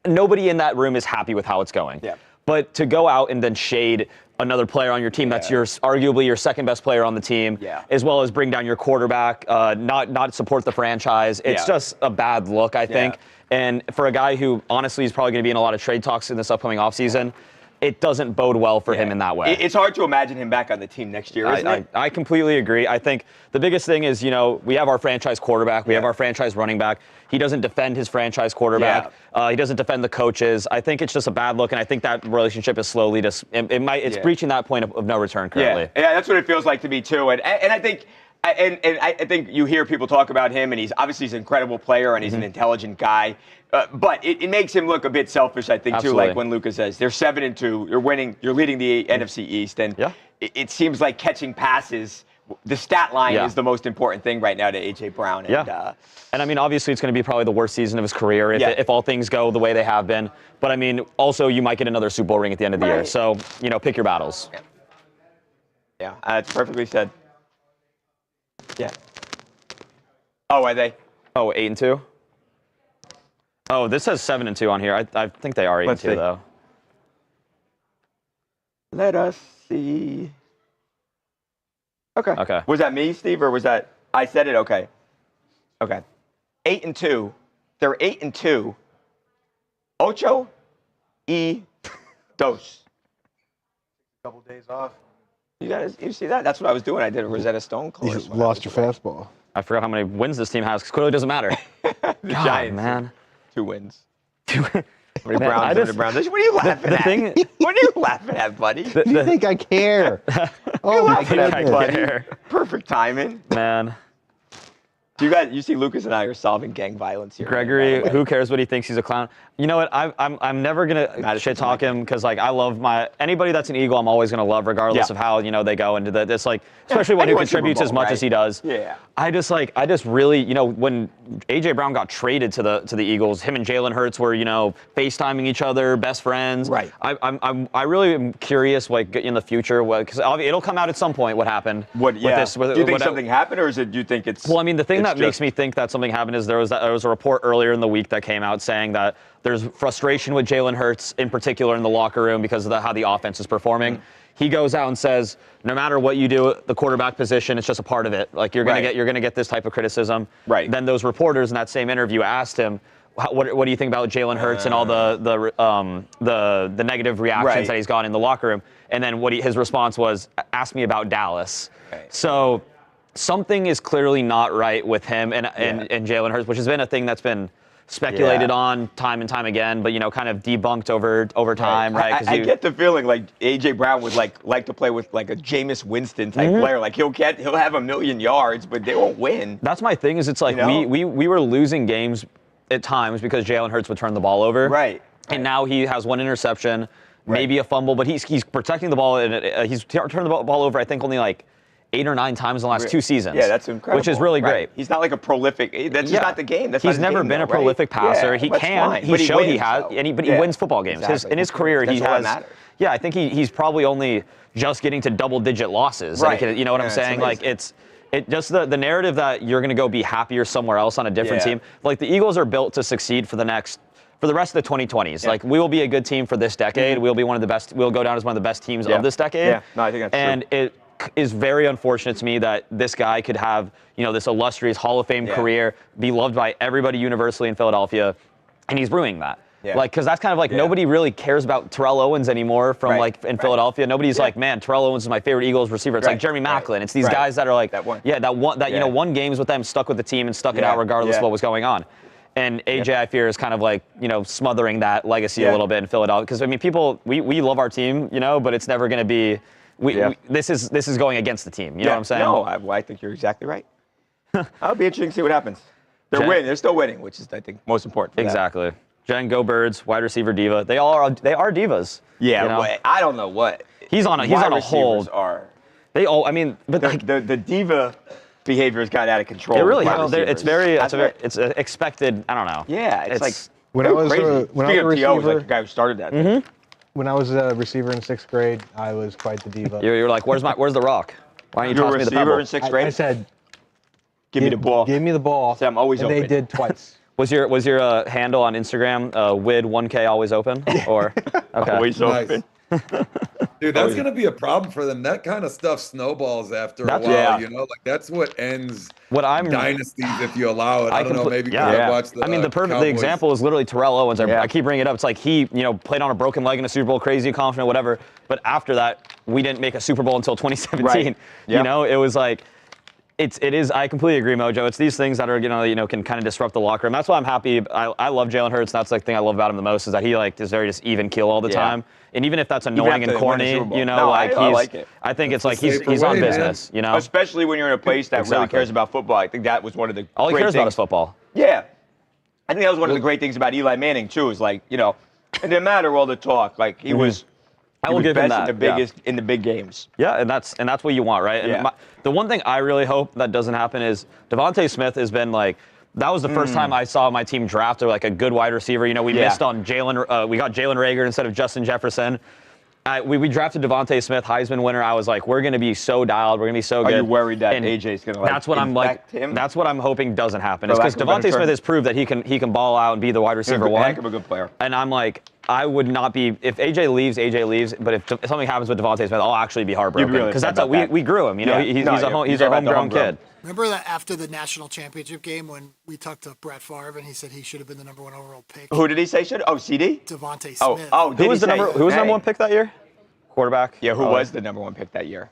Nobody in that room is happy with how it's going. But to go out and then shade another player on your team that's arguably your second best player on the team, as well as bring down your quarterback, not support the franchise, it's just a bad look, I think. And for a guy who honestly is probably going to be in a lot of trade talks in this upcoming offseason, it doesn't bode well for him in that way. It's hard to imagine him back on the team next year, isn't it? I completely agree. I think the biggest thing is, you know, we have our franchise quarterback, we have our franchise running back. He doesn't defend his franchise quarterback. He doesn't defend the coaches. I think it's just a bad look, and I think that relationship is slowly just it's breaching that point of no return currently. Yeah, that's what it feels like to me too. And I think. And I think you hear people talk about him, and he's an incredible player, and he's an intelligent guy. But it makes him look a bit selfish, I think, too. Like when Lucas says they're 7-2, you're winning, you're leading the NFC East, and it seems like catching passes. The stat line is the most important thing right now to A.J. Brown. And, and I mean, obviously, it's going to be probably the worst season of his career if all things go the way they have been. But I mean, also, you might get another Super Bowl ring at the end of the year. So, you know, pick your battles. Yeah, that's perfectly said. Yeah. Oh, are they? Oh, 8-2. Oh, this says 7-2 on here. I think they are 8-2 though. Let us see. Okay. Okay. Was that me, Steve, or was that I said it? Okay. Okay. 8-2. They're 8-2. Ocho y dos. Couple days off. You see that? That's what I was doing. I did a Rosetta Stone color. You lost your fastball. I forgot how many wins this team has, because clearly it doesn't matter. The Giants, man. 2 wins. Man, What are you laughing at? What are you laughing at, buddy? You think I care? Oh my goodness. Perfect timing. Man. You see Lucas and I are solving gang violence here. Gregory, who cares what he thinks? He's a clown. You know what? I'm never gonna shit talk him, because like I love anybody that's an Eagle. I'm always gonna love, regardless of how they go into the. It's like, especially when he contributes as much as he does. Yeah. I just really, when A.J. Brown got traded to the Eagles, him and Jalen Hurts were FaceTiming each other, best friends. Right. I really am curious in the future, because it'll come out at some point what happened. With this. Do you think something happened, or do you think it's? Well, I mean, the thing that makes me think that something happened is there was a report earlier in the week that came out saying that there's frustration with Jalen Hurts in particular in the locker room because of how the offense is performing. He goes out and says, no matter what you do at the quarterback position, it's just a part of it. Like you're gonna get this type of criticism. Right. Then those reporters in that same interview asked him, what do you think about Jalen Hurts and all the negative reactions that he's gotten in the locker room? And then his response was, ask me about Dallas. Right. So something is clearly not right with him and Jalen Hurts, which has been a thing that's been speculated on time and time again, but kind of debunked over time, right? I get the feeling like A.J. Brown would like to play with like a Jameis Winston type player. Like he'll have 1,000,000 yards, but they won't win. That's my thing. Is it's like we were losing games at times because Jalen Hurts would turn the ball over. Right. And now he has one interception, maybe a fumble, but he's protecting the ball and he's turned the ball over. I think only like 8 or 9 times in the last 2 seasons. Yeah, that's incredible. Which is really great. He's not like a prolific. That's just not the game. He's never been a prolific passer. He can. He showed he has. But he wins football games. Exactly. In his career, he has. Matters. Yeah, I think he's probably only just getting to double-digit losses. Right. You know what I'm saying? Like it's just the narrative that you're going to go be happier somewhere else on a different team. Like the Eagles are built to succeed for the rest of the 2020s. Yeah. Like we will be a good team for this decade. We'll be one of the best. We'll go down as one of the best teams of this decade. Yeah. No, I think that's true. It is very unfortunate to me that this guy could have, this illustrious Hall of Fame career, be loved by everybody universally in Philadelphia, and he's ruining that. Yeah. Like, because that's kind of like nobody really cares about Terrell Owens anymore from in Philadelphia. Nobody's like, man, Terrell Owens is my favorite Eagles receiver. It's like Jeremy Maclin. It's these guys that are like, won games with them, stuck with the team and stuck it out regardless of what was going on. And AJ, I fear, is kind of like, smothering that legacy a little bit in Philadelphia. Because I mean, we love our team, but it's never going to be. This is going against the team. You know what I'm saying? No, I think you're exactly right. It'll be interesting to see what happens. They're winning. They're still winning, which is, I think, most important. Exactly. Jen, go Birds, wide receiver diva. They are divas. Yeah, you know? I don't know what. He's on a hold. They all, I mean, but the diva behavior's got out of control. It really has. It's expected. I don't know. Yeah, it's like when I was crazy. when I was a Speaking of T.O., was receiver, like the guy who started that. Mm-hmm. When I was a receiver in 6th grade, I was quite the diva. You were like, where's the rock? Why don't you were toss a me the receiver pebble? in 6th grade? I said, give me the ball. Give me the ball. So I'm always and open. They did twice. Was your handle on Instagram WID1K always open? Or okay. Always open. Dude, that's going to be a problem for them. That kind of stuff snowballs after a while, Like, that's what ends dynasties if you allow it. I don't know, maybe I watched the I mean, the example is literally Terrell Owens. I keep bringing it up. It's like he, played on a broken leg in a Super Bowl, crazy, confident, whatever. But after that, we didn't make a Super Bowl until 2017. Right. Yep. It was like, it is. I completely agree, Mojo. It's these things that are, can kind of disrupt the locker room. That's why I'm happy. I love Jalen Hurts. That's the thing I love about him the most is that he is very just even keel all the time. And even if that's annoying and corny, I like it. I think it's like he's on business, Especially when you're in a place that really cares about football. I think that was one of the all he cares about is football. Yeah, I think that was one of the great things about Eli Manning too. Is like it didn't matter all the talk. Like he was. I will give him that. In the big games. Yeah, and that's what you want, right? And the one thing I really hope that doesn't happen is Devontae Smith has been like. That was the first time I saw my team draft like a good wide receiver. We missed on Jalen. We got Jalen Reagor instead of Justin Jefferson. We drafted Devontae Smith, Heisman winner. I was like, we're going to be so dialed. We're going to be so good. Are you worried that AJ's going to That's what I'm like. Him? That's what I'm hoping doesn't happen. It's because Devontae Smith has proved that he can ball out and be the wide receiver one. Heck of a good player. And I'm like, I would not be if AJ leaves. But if something happens with Devontae Smith, I'll actually be heartbroken because that's how we grew him. He's a homegrown kid. Remember that after the national championship game when we talked to Brett Favre and he said he should have been the number 1 overall pick? Who did he say should? Oh, CD? Devontae Smith. Who was the number 1 pick that year? Quarterback. Yeah, who was the number 1 pick that year?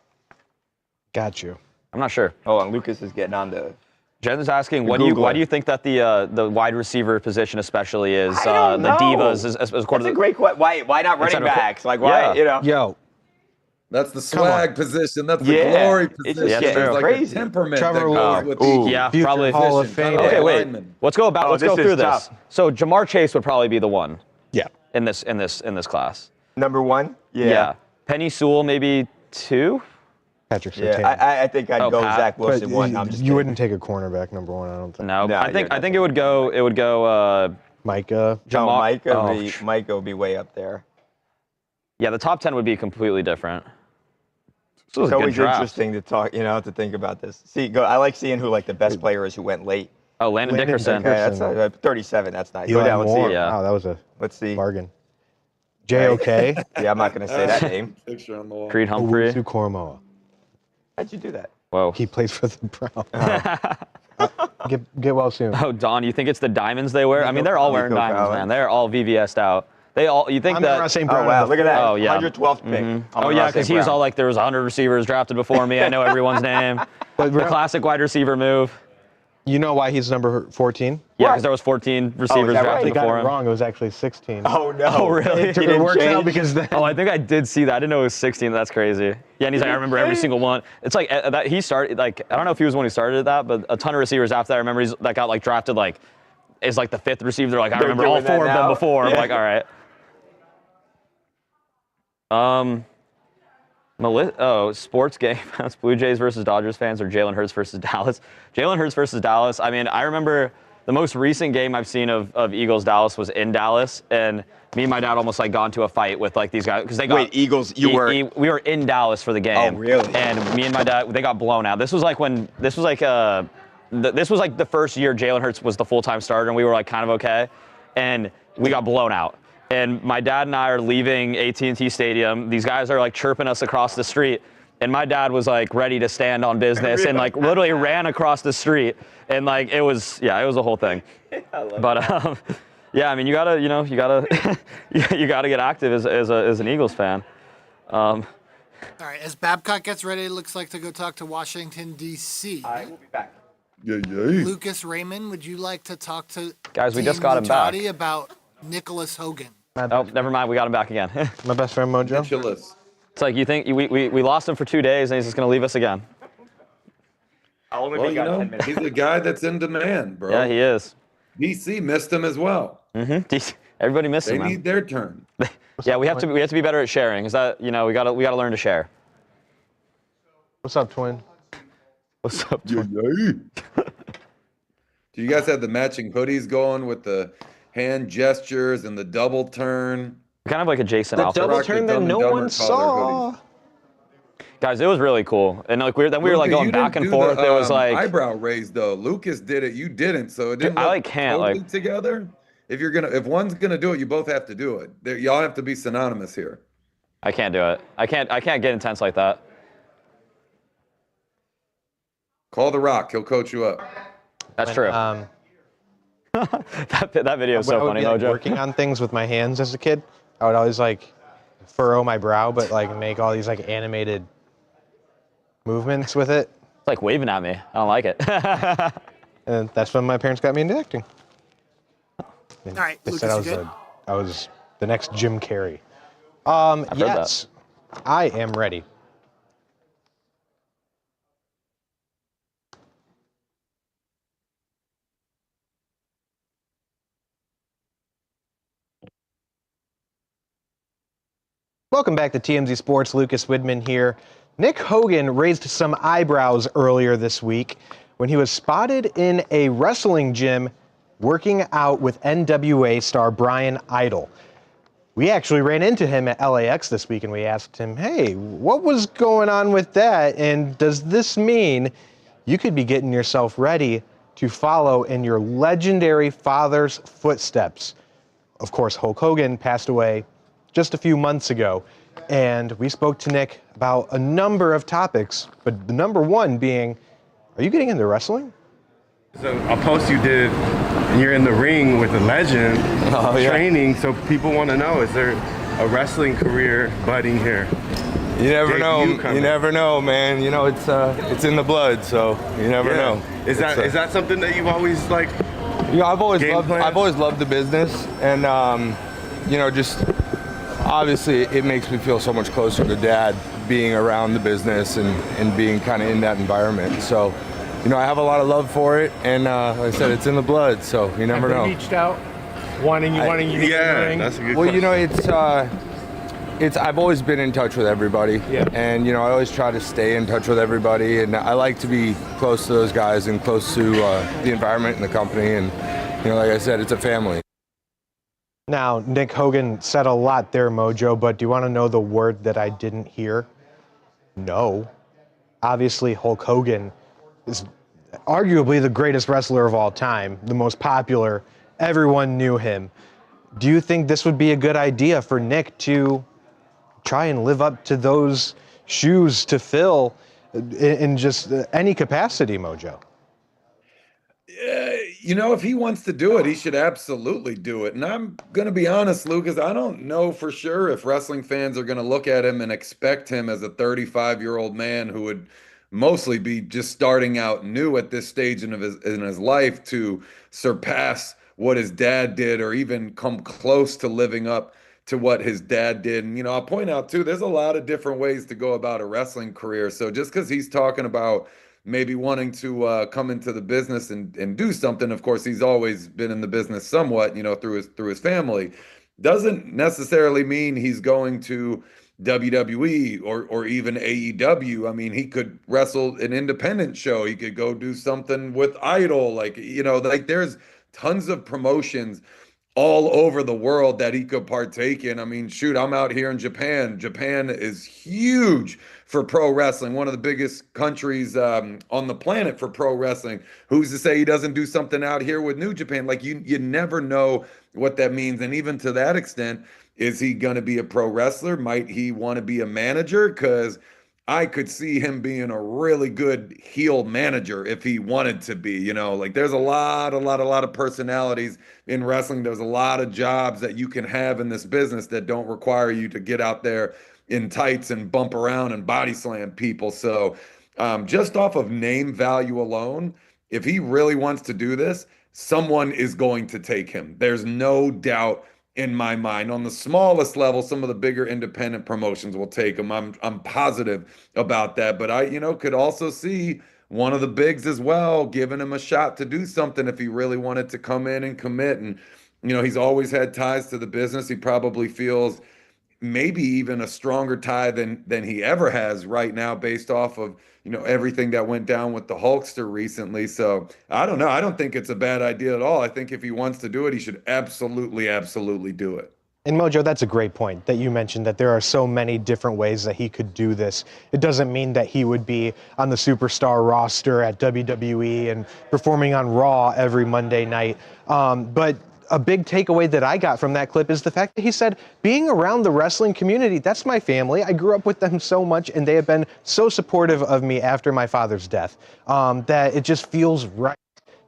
Got you. I'm not sure. Hold on, Lucas is getting on the. Jen's asking, why do you think that the wide receiver position especially is the divas as That's a great question. Why not running backs? Like why Yo. That's the swag position. That's the glory position. It's like crazy. a temperament Trevor that goes with the probably Hall of Fame. Okay, wait. Let's go through this. Tough. So Jamar Chase would probably be the one. Yeah. In this class. Number 1? Yeah. Penny Sewell maybe 2. Patrick Surtain. Yeah, I think I'd go Zach Wilson 1. I'm just you wouldn't take a cornerback number 1, I don't think. No, I think it would go Micah. Jamar. Micah would be way up there. Yeah, the top 10 would be completely different. It's always interesting to talk, to think about this. I like seeing who the best player is who went late. Oh, Landon Dickerson. Okay, that's 37. That's nice. Eli Go down. Moore. Let's see. Yeah. Wow, that was Let's see. bargain. JOK. Yeah, I'm not going to say that name. Picture on the wall. Creed Humphrey. Owusu Koromoa. How'd you do that? Whoa. He plays for the Browns. Get well soon. Oh, Don, you think it's the diamonds they wear? I mean, they're all wearing diamonds, man. They're all VVS'd out. You think I'm that? St. Oh, wow, look at that. Oh, yeah. 112th pick. Oh, yeah, because he's all like, there was 100 receivers drafted before me. I know everyone's name. The classic wide receiver move. You know why he's number 14? Yeah, because there was 14 receivers drafted They got before it him. wrong. It was actually 16. Oh, no. Oh, really? It worked out because then. Oh, I think I did see that. I didn't know it was 16. That's crazy. Yeah, and he's like, I remember every single one. It's like that he started, I don't know if he was the one who started that, but a ton of receivers after that. I remember that got drafted is the 5th receiver. They're like, I remember all 4 of them before. I'm like, all right. Sports game. That's Blue Jays versus Dodgers fans or Jalen Hurts versus Dallas. Jalen Hurts versus Dallas. I mean, I remember the most recent game I've seen of Eagles Dallas was in Dallas, and me and my dad almost got into a fight with these guys because they got. Wait, Eagles? We were in Dallas for the game. Oh, really? And me and my dad, they got blown out. This was the first year Jalen Hurts was the full-time starter, and we were kind of okay, and we got blown out. And my dad and I are leaving AT&T Stadium. These guys are chirping us across the street. And my dad was ready to stand on business and literally ran across the street. And it was a whole thing. But yeah, I mean, you gotta you gotta get active as an Eagles fan. All right, as Babcock gets ready, it looks like to go talk to Washington, D.C. I will be back. Yeah. Lucas Raymond, would you like to talk to guys? We just got him back. About Nicholas Hogan. Oh, never mind. We got him back again. My best friend Mojo. Mitchellus. It's you think we lost him for 2 days and he's just gonna leave us again. I'll only be gone 10 minutes. He's a guy that's in demand, bro. Yeah, he is. DC missed him as well. Mm-hmm. Everybody misses They man. need their turn. Yeah, we have to be better at sharing. Is that, we gotta learn to share. What's up, twin? What's up, twin? Do you guys have the matching hoodies going with the hand gestures and the double turn? Kind of like a Jason The outfit. double turn that no one saw. Guys, it was really cool. And like we were like going back and forth. It was like eyebrow raise though. Lucas did it, you didn't, so it didn't. I look can't totally together. If one's gonna do it, you both have to do it. Y'all have to be synonymous here. I can't do it. I can't get intense like that. Call The Rock. He'll coach you up. That's true. that video is so funny, be, like, Mojo. working on things with my hands as a kid, I would always like furrow my brow, but like make all these like animated movements with it. It's like waving at me. I don't like it. And that's when my parents got me into acting. All right, They Lucas, said I was the next Jim Carrey. heard Yes, I am ready. Welcome back to TMZ Sports. Lucas Widman here. Nick Hogan raised some eyebrows earlier this week when he was spotted in a wrestling gym working out with NWA star Brian Idol. We actually ran into him at LAX this week and we asked him, hey, what was going on with that? And does this mean you could be getting yourself ready to follow in your legendary father's footsteps? Of course, Hulk Hogan passed away just a few months ago, and we spoke to Nick about a number of topics, but the number one being, are you getting into wrestling? So a post you did, you're in the ring with a legend, training, so people want to know, is there a wrestling career budding here? You never know. You never know, man. You know, it's in the blood, so you never know. Is that something that you've always like? You know, I've always loved the business, and you know, just obviously it makes me feel so much closer to Dad, being around the business and being kind of in that environment. So, you know, I have a lot of love for it, and like I said, it's in the blood, so you never know. Reached out, wanting you to get in the ring. That's a good Well, question. you know, it's I've always been in touch with everybody, and you know, I always try to stay in touch with everybody, and I like to be close to those guys and close to the environment and the company, and you know, like I said, it's a family. Now, Nick Hogan said a lot there, Mojo, but do you want to know the word that I didn't hear? No. Obviously, Hulk Hogan is arguably the greatest wrestler of all time, the most popular. Everyone knew him. Do you think this would be a good idea for Nick to try and live up to those shoes to fill in just any capacity, Mojo? You know, if he wants to do it, he should absolutely do it. And I'm going to be honest, Lucas, I don't know for sure if wrestling fans are going to look at him and expect him as a 35-year-old man who would mostly be just starting out new at this stage in his life to surpass what his dad did or even come close to living up to what his dad did. And, you know, I'll point out, too, there's a lot of different ways to go about a wrestling career. So just because he's talking about maybe wanting to come into the business and do something. Of course, he's always been in the business somewhat, you know, through his family. Doesn't necessarily mean he's going to WWE or even AEW. I mean, he could wrestle an independent show. He could go do something with Idol. Like, you know, like there's tons of promotions all over the world that he could partake in. I mean, shoot, I'm out here in Japan. Japan is huge for pro wrestling, one of the biggest countries on the planet for pro wrestling. Who's to say he doesn't do something out here with New Japan? Like you never know what that means. And even to that extent, is he going to be a pro wrestler? Might he want to be a manager? Because I could see him being a really good heel manager if he wanted to be, you know, like there's a lot of personalities in wrestling. There's a lot of jobs that you can have in this business that don't require you to get out there in tights and bump around and body slam people. So just off of name value alone, if he really wants to do this, someone is going to take him. There's no doubt in my mind. On the smallest level, some of the bigger independent promotions will take him. I'm positive about that. But I, you know, could also see one of the bigs as well, giving him a shot to do something if he really wanted to come in and commit and he's always had ties to the business. He probably feels maybe even a stronger tie than he ever has right now, based off of everything that went down with the Hulkster recently. So I don't know. I don't think it's a bad idea at all. I think if he wants to do it, he should absolutely do it. And Mojo, that's a great point that you mentioned, that there are so many different ways that he could do this. It doesn't mean that he would be on the superstar roster at WWE and performing on Raw every Monday night. But a big takeaway that I got from that clip is the fact that he said, being around the wrestling community, that's my family. I grew up with them so much, and they have been so supportive of me after my father's death, that it just feels right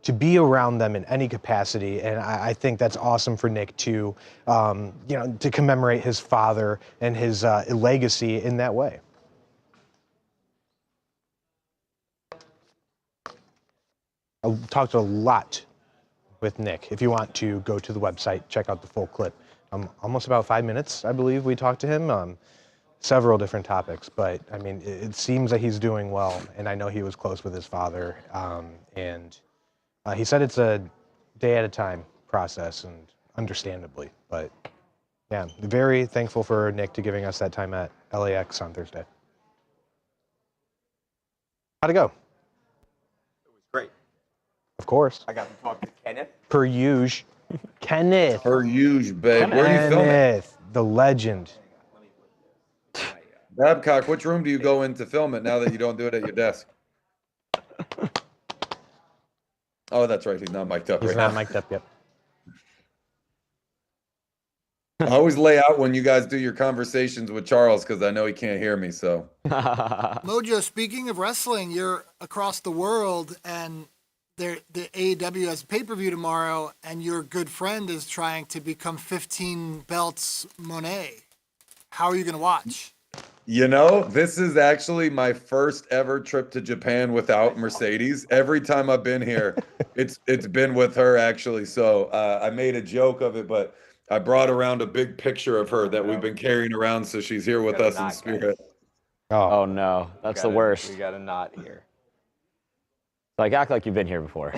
to be around them in any capacity. And I think that's awesome for Nick to, to commemorate his father and his legacy in that way. I talked a lot with Nick. If you want to go to the website, check out the full clip. Almost about 5 minutes, I believe we talked to him. Several different topics, but I mean, it seems that he's doing well, and I know he was close with his father, and he said it's a day at a time process, and understandably, but yeah, very thankful for Nick to giving us that time at LAX on Thursday. How'd it go? It was great. Of course. I got to talk to Kenneth. Per usual. Kenneth. Per usual, babe. Where are you filming? Kenneth, the legend. Babcock, which room do you go in to film it now that you don't do it at your desk? Oh, that's right. He's not mic'd up He's right now. not mic'd up yet. I always lay out when you guys do your conversations with Charles because I know he can't hear me. So, Mojo, speaking of wrestling, you're across the world, and the AEW has a pay-per-view tomorrow, and your good friend is trying to become 15 belts Monet. How are you going to watch? This is actually my first ever trip to Japan without Mercedes. Every time I've been here, it's been with her, actually. So I made a joke of it, but I brought around a big picture of her that we've been carrying around, so she's here with us in spirit. Oh no, that's the worst. We got a knot here. Like, act like you've been here before,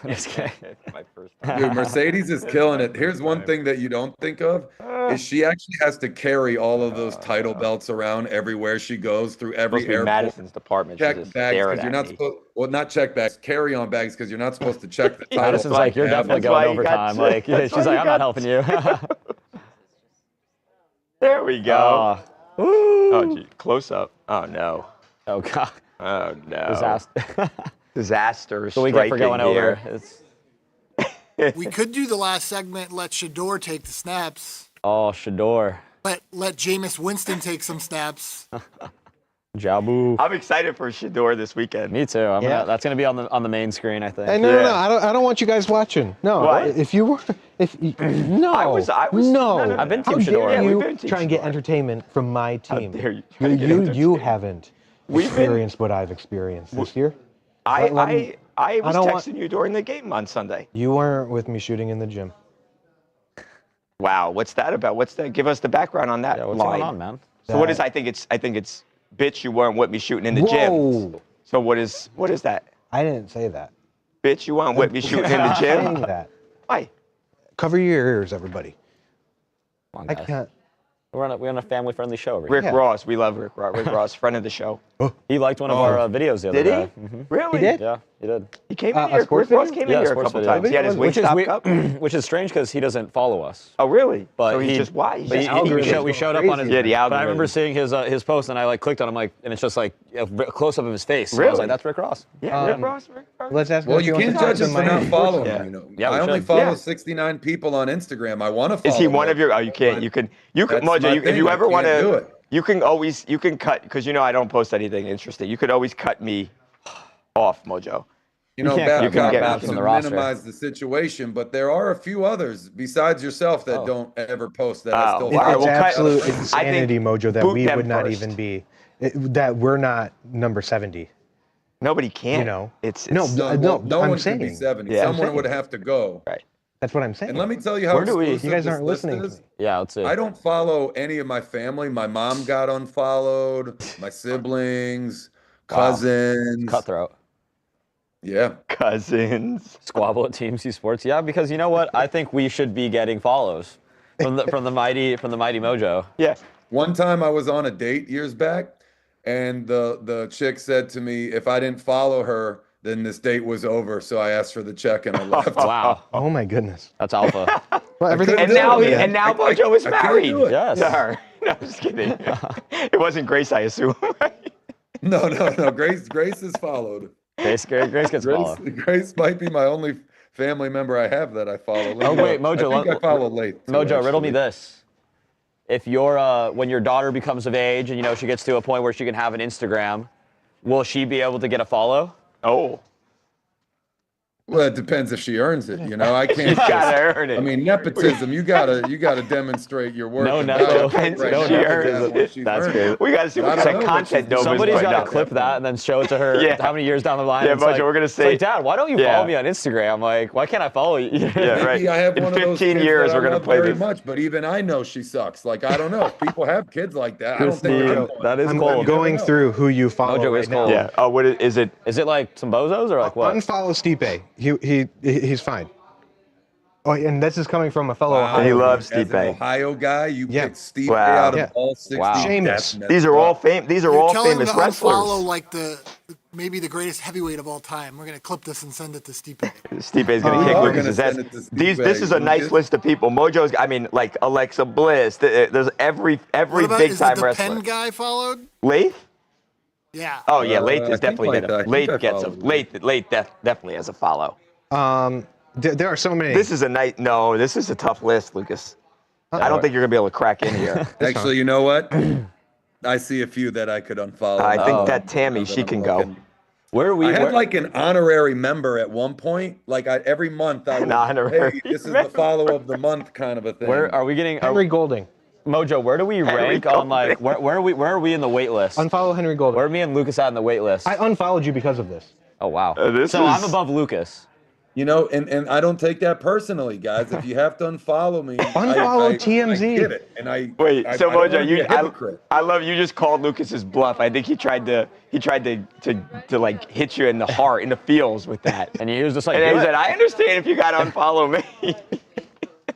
Just kidding. My first time. Dude, Mercedes is killing it. Here's one thing that you don't think of, is she actually has to carry all of those title belts around everywhere she goes, through every airport. Madison's department. Check bags, because you're not supposed, well, not check bags, carry-on bags, because you're not supposed to check the title. Madison's like, you're definitely going overtime. Like, she's like, I'm not helping you. There we go. Oh, gee, close up. Oh no. Oh god. Oh no. Disaster. Disaster. So we get for going over. We could do the last segment, let Shador take the snaps. Oh, Shador. Let Jameis Winston take some snaps. Jabu. I'm excited for Shador this weekend. Me too. That's gonna be on the main screen, I think. Hey, no, I don't want you guys watching. No, What? if you were, no, I was. no. I've been How Team Shador. dare We've you been Team try and get Shador. entertainment from my team? dare you try You, to get you entertainment. haven't We've been- experienced what I've experienced this year. I was don't texting you during the game on Sunday. You weren't with me shooting in the gym. Wow, what's that about? What's that? Give us the background on that. Yeah, what's line. going on, man? So what is? I think it's bitch. You weren't with me shooting in the gym. Whoa. So what is that? I didn't say that. Bitch, you weren't with me shooting in the I'm gym. saying that. Why? Cover your ears, everybody. Come on, I guys. can't. We're on a family-friendly show over Rick here. Ross, we love Rick Ross. Rick Ross, friend of the show. He liked one of our videos the other Did day. he? Mhm. Really? He did? Yeah, he did. He came in A here. sports Rick Ross video? came in here a sports couple video. times. He had his Wingstop cup. Which is strange because he doesn't follow us. Oh, really? But so he just why? But we showed up on his. Yeah, the But I algorithm. remember seeing his post and I clicked on him and it's just like a close up of his face. So I Really? was like, that's Rick Ross. Yeah, Rick Ross. Rick Ross. Let's ask. Well, if you he can't wants to judge talk us to for my not following Yeah. him. Yeah, we I only should. follow Yeah. 69 people on Instagram. I want to follow. Is he one them. of your? Oh, you can't. You can. That's my Mojo, if thing. you I ever can't want do to, it. you can cut because I don't post anything interesting. You could always cut me off, Mojo. You know, can't cut you can get Babcock, me from to the roster. minimize the situation, but there are a few others besides yourself that don't ever post that. I Oh, still all right, follow. It's well, cut- absolute I think insanity, Mojo, that boot we them would not first. even be, that we're not number 70. Nobody can. You know? It's No, No I'm one should be saying. 70. Yeah, I'm Someone saying. would have to go. Right. That's what I'm saying. And let me tell you how Where do we- exclusive You guys this aren't list listening to is. me. Yeah, let's see. I don't follow any of my family. My mom got unfollowed. My siblings, cousins. Cutthroat. Yeah. Cousins. Squabble at TMZ Sports. Yeah, because you know what? I think we should be getting follows from the mighty Mojo. Yeah. One time I was on a date years back, and the chick said to me, if I didn't follow her, then this date was over. So I asked for the check and I left. Wow. Oh my goodness. That's alpha. Well, everything. couldn't do it, man. And now Mojo is I can't married. do it. Yes. No, I'm just kidding. It wasn't Grace, I assume. No. Grace is followed. Grace gets followed. Grace might be my only family member I have that I follow. Oh wait, Mojo. I think I followed late. too, Mojo, riddle me actually. this: if when your daughter becomes of age and she gets to a point where she can have an Instagram, will she be able to get a follow? Oh. Well, it depends if she earns it. I can't. You gotta earn it. I mean, nepotism. You gotta demonstrate your work. No and nepo. value right No now. nepotism. That's what That's she's good. earned. We gotta see I what don't kind know of what content she's- Nova's Somebody's putting got out. to clip that and then show it to her. Yeah. How many years down the line? Yeah, it's Mojo, like, we're gonna it's say- like, Dad, why don't you Yeah. follow me on Instagram? Like, why can't I follow you? Yeah, right. Maybe I have In one of those 15 kids years, that I we're gonna love play very this. much, but even I know she sucks. Like, I don't know. If people have kids like that, I don't think Christine, they're that is I'm cold. going through who you follow Mojo right is now. cold. Yeah. Oh, what is it? Is it like some bozos or like what? Unfollow Stipe. He's fine. Oh, and this is coming from a fellow Ohio. He loves As an Stipe. Ohio guy, you Yeah. picked Steve Wow. out of Yeah. all 60. Wow. Sheamus. That's messed These are all up. These are You're all telling him famous to wrestlers. unfollow like maybe the greatest heavyweight of all time. We're gonna clip this and send it to Stipe. Stipe's gonna kick are Lucas's gonna ass. send it to This is a Stipe. nice Lucas. list of people. Mojo's, I mean, like Alexa Bliss. There's every What about big is time the wrestler. Penn guy followed? Lath? Yeah. Oh yeah, Lath I is think definitely like that. I think I Lath gets a followed Lath definitely has a follow. There are so many. This is a tough list, Lucas. I don't think you're gonna be able to crack in here. Actually, you know what? I see a few that I could unfollow. I think now that Tammy, that she I'm can looking. go. Where are we? I had like an honorary member at one point. Like every month, I would, An honorary hey, this is the follow of the month kind of a thing. Where are we getting? Henry Golding. Mojo, where do we rank on like where are we in the wait list? Unfollow Henry Golding. Where are me and Lucas at in the wait list? I unfollowed you because of this. Oh wow. So I'm above Lucas. And I don't take that personally, guys. If you have to unfollow me, Unfollow I TMZ. get it. And I Wait, I, so I don't wanna Mojo, be a hypocrite. I love you just called Lucas's bluff. I think he tried to like hit you in the heart, in the feels with that. And he was just like, And "Do he it." said, I understand if you gotta unfollow me.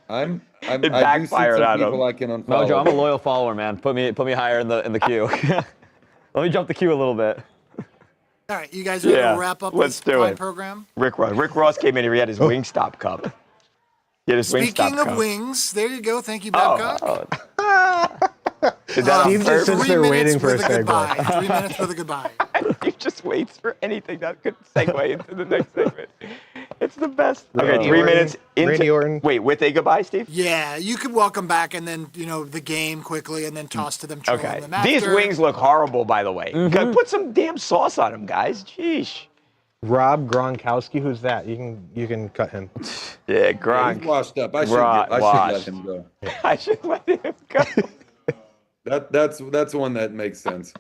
I'm It I do see backfired some on him. people I can unfollow. Mojo, I'm a loyal follower, man. Put me higher in the queue. Let me jump the queue a little bit. All right, you guys ready Yeah, to wrap up let's this do fine it. program? Rick Ross came in here, he had his Wingstop cup. He had his Speaking Wingstop of cup. wings, there you go. Thank you, Babcock. Did that on Steve just purpose? sits 3 there minutes waiting for a with a goodbye. segue. 3 minutes with a goodbye. He just waits for anything that could segue into the next segment. It's the best. Okay, 3 minutes into. Randy Orton. Wait, with a goodbye, Steve? Yeah, you could welcome back and then, the game quickly and then toss to them. trolling Okay. them after. These wings look horrible, by the way. Put some damn sauce on them, guys. Jeez. Rob Gronkowski. Who's that? You can cut him. Yeah, He's Gronk. washed up. I should Washed. let him go. I should let him go. That's one that makes sense.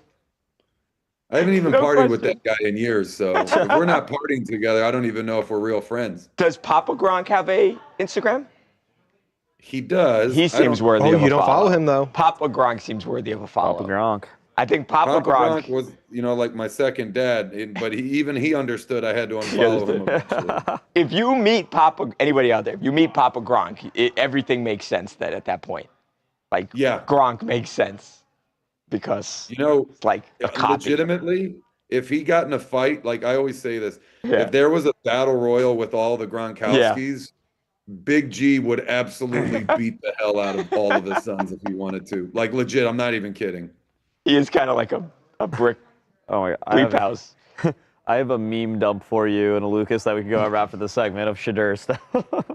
I haven't even No partied with question. that guy in years, so if we're not partying together, I don't even know if we're real friends. Does Papa Gronk have a Instagram? He does. He I seems don't- worthy Oh, of a you don't follow him though. Papa Gronk seems worthy of a follow. Papa Gronk. I think Papa Gronk. was, like my second dad, but he understood I had to unfollow him eventually. If you meet anybody out there, if you meet Papa Gronk, everything makes sense at that point. Like, Yeah. Gronk makes sense because it's like a copy. Legitimately, if he got in a fight, like I always say this, Yeah. if there was a battle royal with all the Gronkowskis, Big G would absolutely beat the hell out of all of his sons if he wanted to. Like legit, I'm not even kidding. He is kind of like a brick Oh my God. bleep house. I have a meme dump for you and a Lucas that we can go and wrap for the segment of Shadur stuff.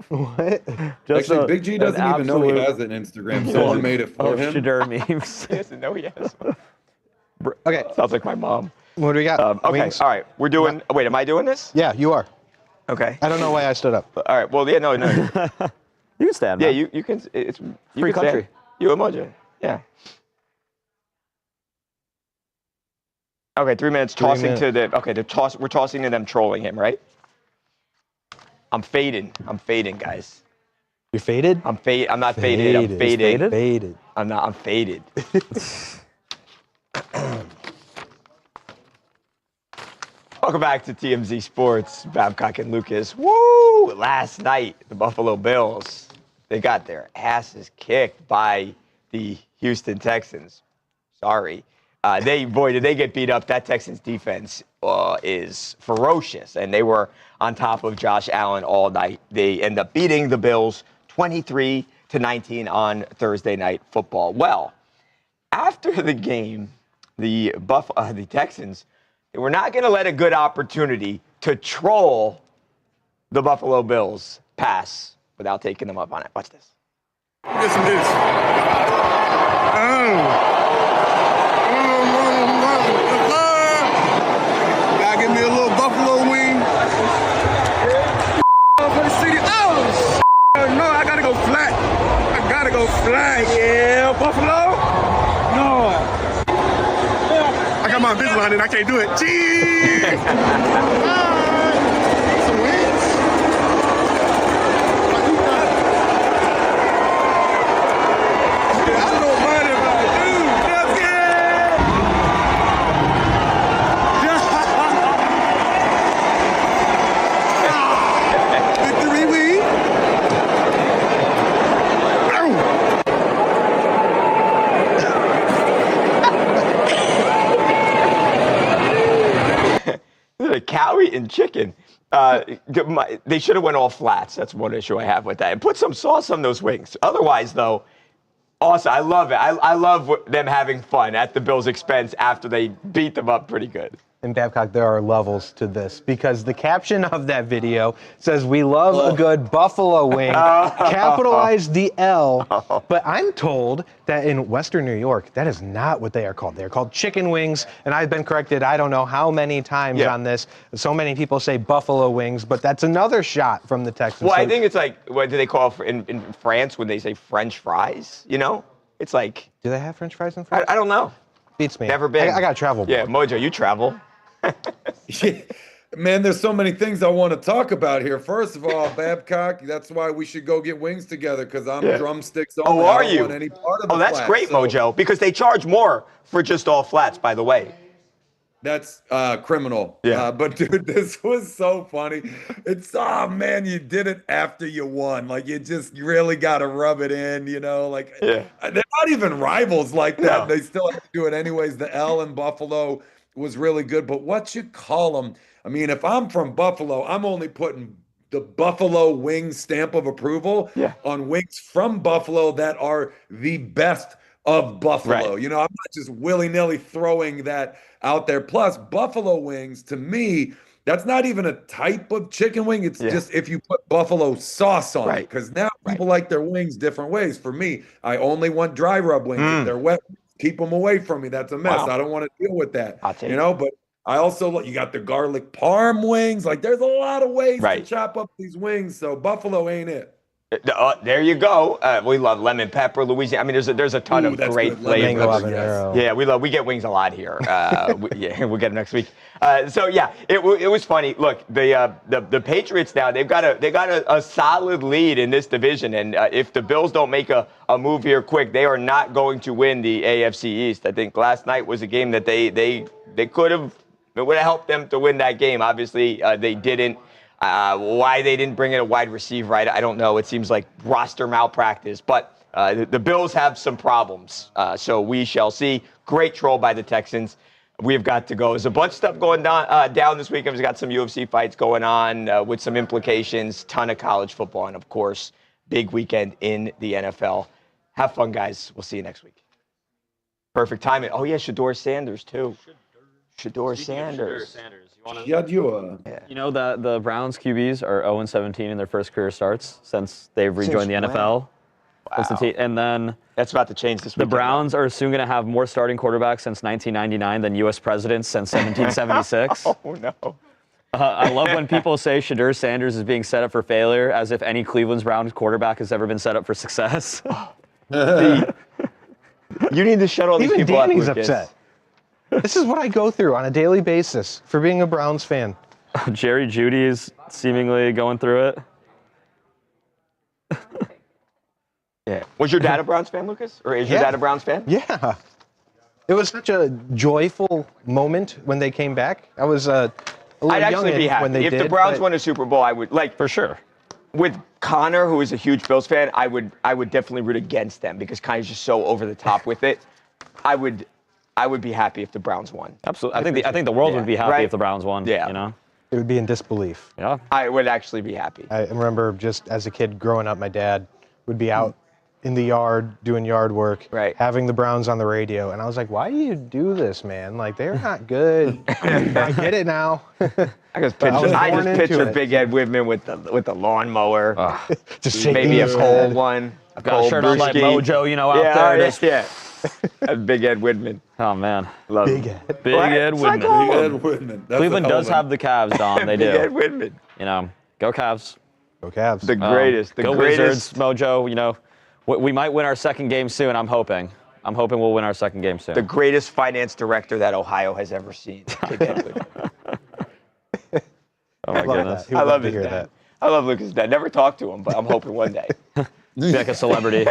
What? Actually, Big G doesn't even know he has an Instagram. Someone made it for him. Shadur memes. He doesn't know he has one. Okay. Sounds like my mom. What do we got? Okay, Wings? all right. We're doing. Wait, am I doing this? Yeah, you are. Okay. I don't know why I stood up. All right. Well, yeah, no. You can stand. Yeah, man. you can. It's you Free can country. stand. You emoji. Yeah. Okay, 3 minutes. Tossing to the. Okay, we're tossing to them, trolling him, right? I'm fading, guys. You're faded? I'm not faded. I'm faded. Faded. I'm faded. Welcome back to TMZ Sports. Babcock and Lucas. Woo! Last night, the Buffalo Bills, they got their asses kicked by the Houston Texans. Sorry. Did they get beat up. That Texans defense is ferocious, and they were on top of Josh Allen all night. They end up beating the Bills 23-19 on Thursday Night Football. Well, after the game, the Texans, they were not going to let a good opportunity to troll the Buffalo Bills pass without taking them up on it. Watch this. Listen to this. Gotta give me a little buffalo wing. For the city. Oh, no, I gotta go flat. Yeah, Buffalo. No. I got my Invisalign and I can't do it. Cheese. Some wings. I don't mind if I do. Let's get Victory wing. A cow eating chicken. They should have went all flats. That's one issue I have with that. And put some sauce on those wings. Otherwise, though, awesome. I love it. I love them having fun at the Bills' expense after they beat them up pretty good. In Babcock, there are levels to this because the caption of that video says, "We love a good buffalo wing," capitalize the L. But I'm told that in Western New York, that is not what they are called. They're called chicken wings, and I've been corrected I don't know how many times on this. So many people say buffalo wings, but that's another shot from the Texans. Well, I think it's like, what do they call it in France when they say French fries? You know? It's like... Do they have French fries in France? I don't know. Beats me. Never been. I got to travel more. Yeah, Mojo, you travel. Man, there's so many things I want to talk about here. First of all, Babcock, that's why we should go get wings together because I'm drumsticks only. Oh, are I don't you? want any part of the that's flats, great, so Mojo, because they charge more for just all flats, by the way. that's criminal. Yeah. But dude, this was so funny. It's, oh man, you did it after you won. Like you just really got to rub it in, you know, like they're not even rivals like that. No. They still have to do it anyways. The L in Buffalo was really good, but what you call them? I mean, if I'm from Buffalo, I'm only putting the Buffalo wing stamp of approval on wings from Buffalo that are the best of Buffalo. Right. You know, I'm not just willy-nilly throwing that out there. Plus, Buffalo wings, to me, that's not even a type of chicken wing. It's just if you put buffalo sauce on it. Because now people like their wings different ways. For me, I only want dry rub wings. If they're wet, keep them away from me. That's a mess. I don't want to deal with that. You know, but I also, you got the garlic parm wings. Like, there's a lot of ways to chop up these wings. So Buffalo ain't it. There you go. We love lemon pepper, Louisiana. I mean, there's a ton of great flavors. Yeah, we get wings a lot here. We'll get them next week. It was funny. Look, the Patriots now, they've got a solid lead in this division, and if the Bills don't make a move here quick, they are not going to win the AFC East. I think last night was a game that they could have. It would have helped them to win that game. Obviously, they didn't. Why they didn't bring in a wide receiver, I don't know. It seems like roster malpractice. But the Bills have some problems. So we shall see. Great troll by the Texans. We've got to go. There's a bunch of stuff going down this weekend. We've got some UFC fights going on with some implications. Ton of college football. And, of course, big weekend in the NFL. Have fun, guys. We'll see you next week. Perfect timing. Oh, yeah, Shedeur Sanders, too. Shedeur Sanders. You know that the Browns QBs are 0-17 in their first career starts since they've rejoined the NFL. Wow. And then that's about to change this weekend. The Browns are soon going to have more starting quarterbacks since 1999 than U.S. presidents since 1776. Oh, no. I love when people say Shedeur Sanders is being set up for failure, as if any Cleveland Browns quarterback has ever been set up for success. You need to shut all these people up. Even Danny's upset. This is what I go through on a daily basis for being a Browns fan. Jerry Jeudy is seemingly going through it. Yeah. Was your dad a Browns fan, Lucas? Or is your dad a Browns fan? Yeah. It was such a joyful moment when they came back. I was I'd actually be youngin happy when they if did, the Browns but- won a Super Bowl. I would like For sure. with Connor, who is a huge Bills fan. I would definitely root against them because Connor's just so over the top with it. I would be happy if the Browns won. Absolutely. I think the world would be happy if the Browns won. Yeah. You know. It would be in disbelief. Yeah. I would actually be happy. I remember just as a kid growing up, my dad would be out in the yard doing yard work, having the Browns on the radio, and I was like, "Why do you do this, man? Like they're not good." I get it now. I just picture Big Ed Whitman with the lawnmower, just maybe a shaking cold his one, a Got a cold shirt on like brewski. Mojo, you know, out there. Just- Yeah. That's Big Ed Whitman. Oh man, Love Big him. Ed. Big Ed Whitman. Big Ed Whitman. That's Cleveland a hell does of a- have the Cavs, Don. They do. Big Ed Whitman. You know, go Cavs. Go Cavs. The greatest. The go greatest. Wizards, Mojo. You know, we might win our second game soon. I'm hoping we'll win our second game soon. The greatest finance director that Ohio has ever seen. Big Ed Whitman. Oh my goodness. I love his dad. I love Lucas' dad. Never talked to him, but I'm hoping one day. Be like a celebrity.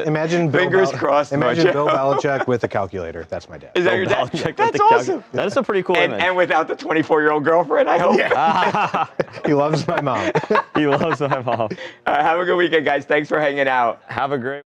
Imagine Bill Fingers crossed. Imagine Mojo. Bill Belichick with a calculator. That's my dad. Is that your dad? Belichick with That's the awesome. That is a pretty cool image. And without the 24-year-old girlfriend, I hope. He loves my mom. He loves my mom. Have a good weekend, guys. Thanks for hanging out. Have a great